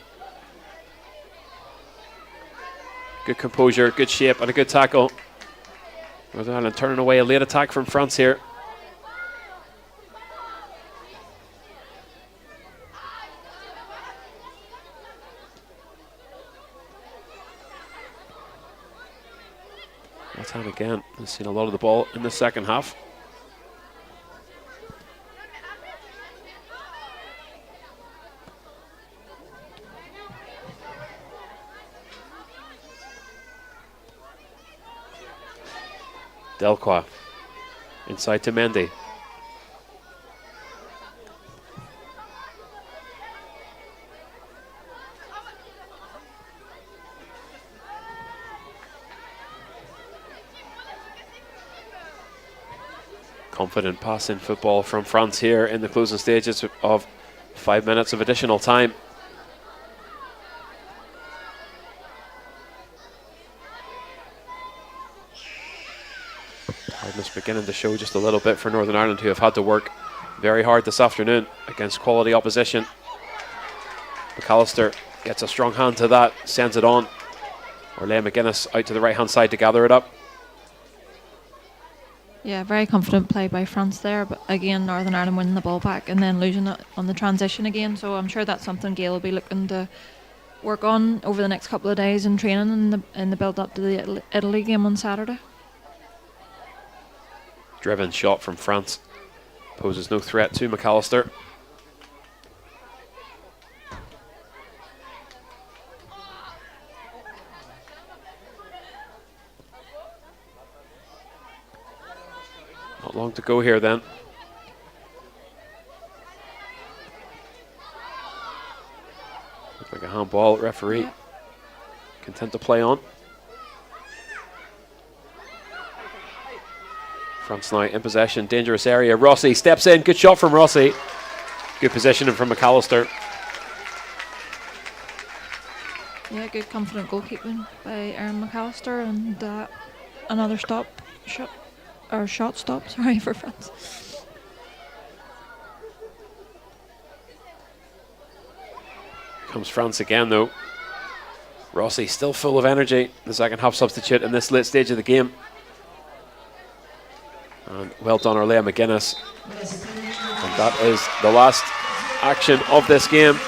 Good composure, good shape, and a good tackle. Northern Ireland turning away a late attack from France here. That time again, we've seen a lot of the ball in the second half. Delcroix inside to Mendy. Confident passing football from France here in the closing stages of 5 minutes of additional time. Tiredness beginning to show just a little bit for Northern Ireland, who have had to work very hard this afternoon against quality opposition. McAllister gets a strong hand to that, sends it on. Orlea McGuinness out to the right hand side to gather it up. Yeah, very confident play by France there, but again Northern Ireland winning the ball back and then losing it on the transition again, so I'm sure that's something Gail will be looking to work on over the next couple of days in training in the build up to the Italy game on Saturday. Driven shot from France. Poses no threat to McAllister. Not long to go here then. Looked like a handball. Referee content to play on. France now in possession, dangerous area. Rossi steps in, good shot from Rossi. Good positioning from McAllister. Yeah, good confident goalkeeping by Aaron McAllister, and another shot stop, sorry, for France. Comes France again though. Rossi still full of energy, the second half substitute in this late stage of the game. And well done, Orlea McGuinness. And that is the last action of this game.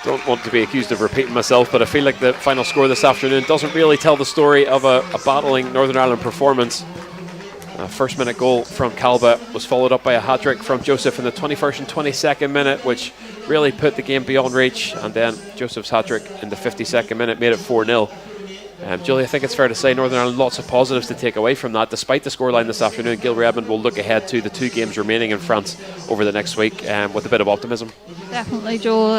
Don't want to be accused of repeating myself, but I feel like the final score this afternoon doesn't really tell the story of a battling Northern Ireland performance. A first minute goal from Calba was followed up by a hat-trick from Joseph in the 21st and 22nd minute, which really put the game beyond reach, and then Joseph's hat-trick in the 52nd minute made it 4-0. Julie, I think it's fair to say Northern Ireland lots of positives to take away from that. Despite the scoreline this afternoon, Gilbert Edmond will look ahead to the 2 games remaining in France over the next week with a bit of optimism. Definitely, Joel.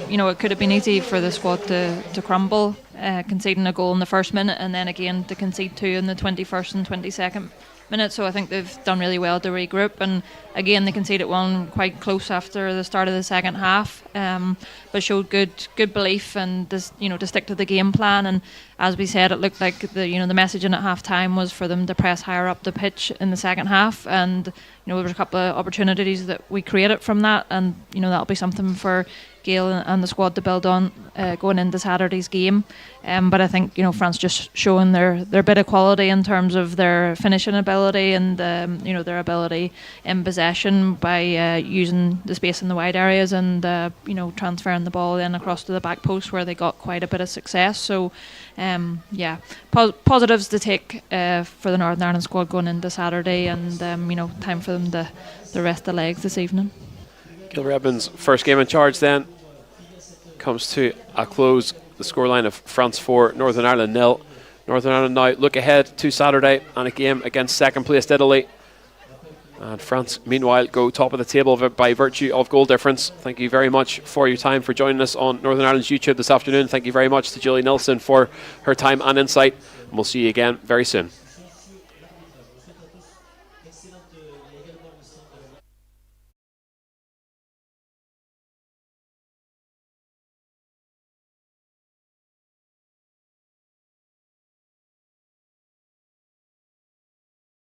It could have been easy for the squad to crumble, conceding a goal in the first minute and then again to concede 2 in the 21st and 22nd minute. So I think they've done really well to regroup, and again they conceded one quite close after the start of the second half, but showed good belief and to stick to the game plan. And as we said, it looked like the messaging at half time was for them to press higher up the pitch in the second half, and there was a couple of opportunities that we created from that, and that'll be something for Gail and the squad to build on going into Saturday's game. But I think France just showing their bit of quality in terms of their finishing ability and their ability in possession by using the space in the wide areas and transferring the ball then across to the back post where they got quite a bit of success. So positives to take for the Northern Ireland squad going into Saturday, and time for them to rest the legs this evening. Gilbert Edmond's first game in charge then comes to a close. The scoreline of France 4, Northern Ireland 0. Northern Ireland now look ahead to Saturday and a game against second placed Italy. And France, meanwhile, go top of the table by virtue of goal difference. Thank you very much for your time, for joining us on Northern Ireland's YouTube this afternoon. Thank you very much to Julie Nilsson for her time and insight. And we'll see you again very soon.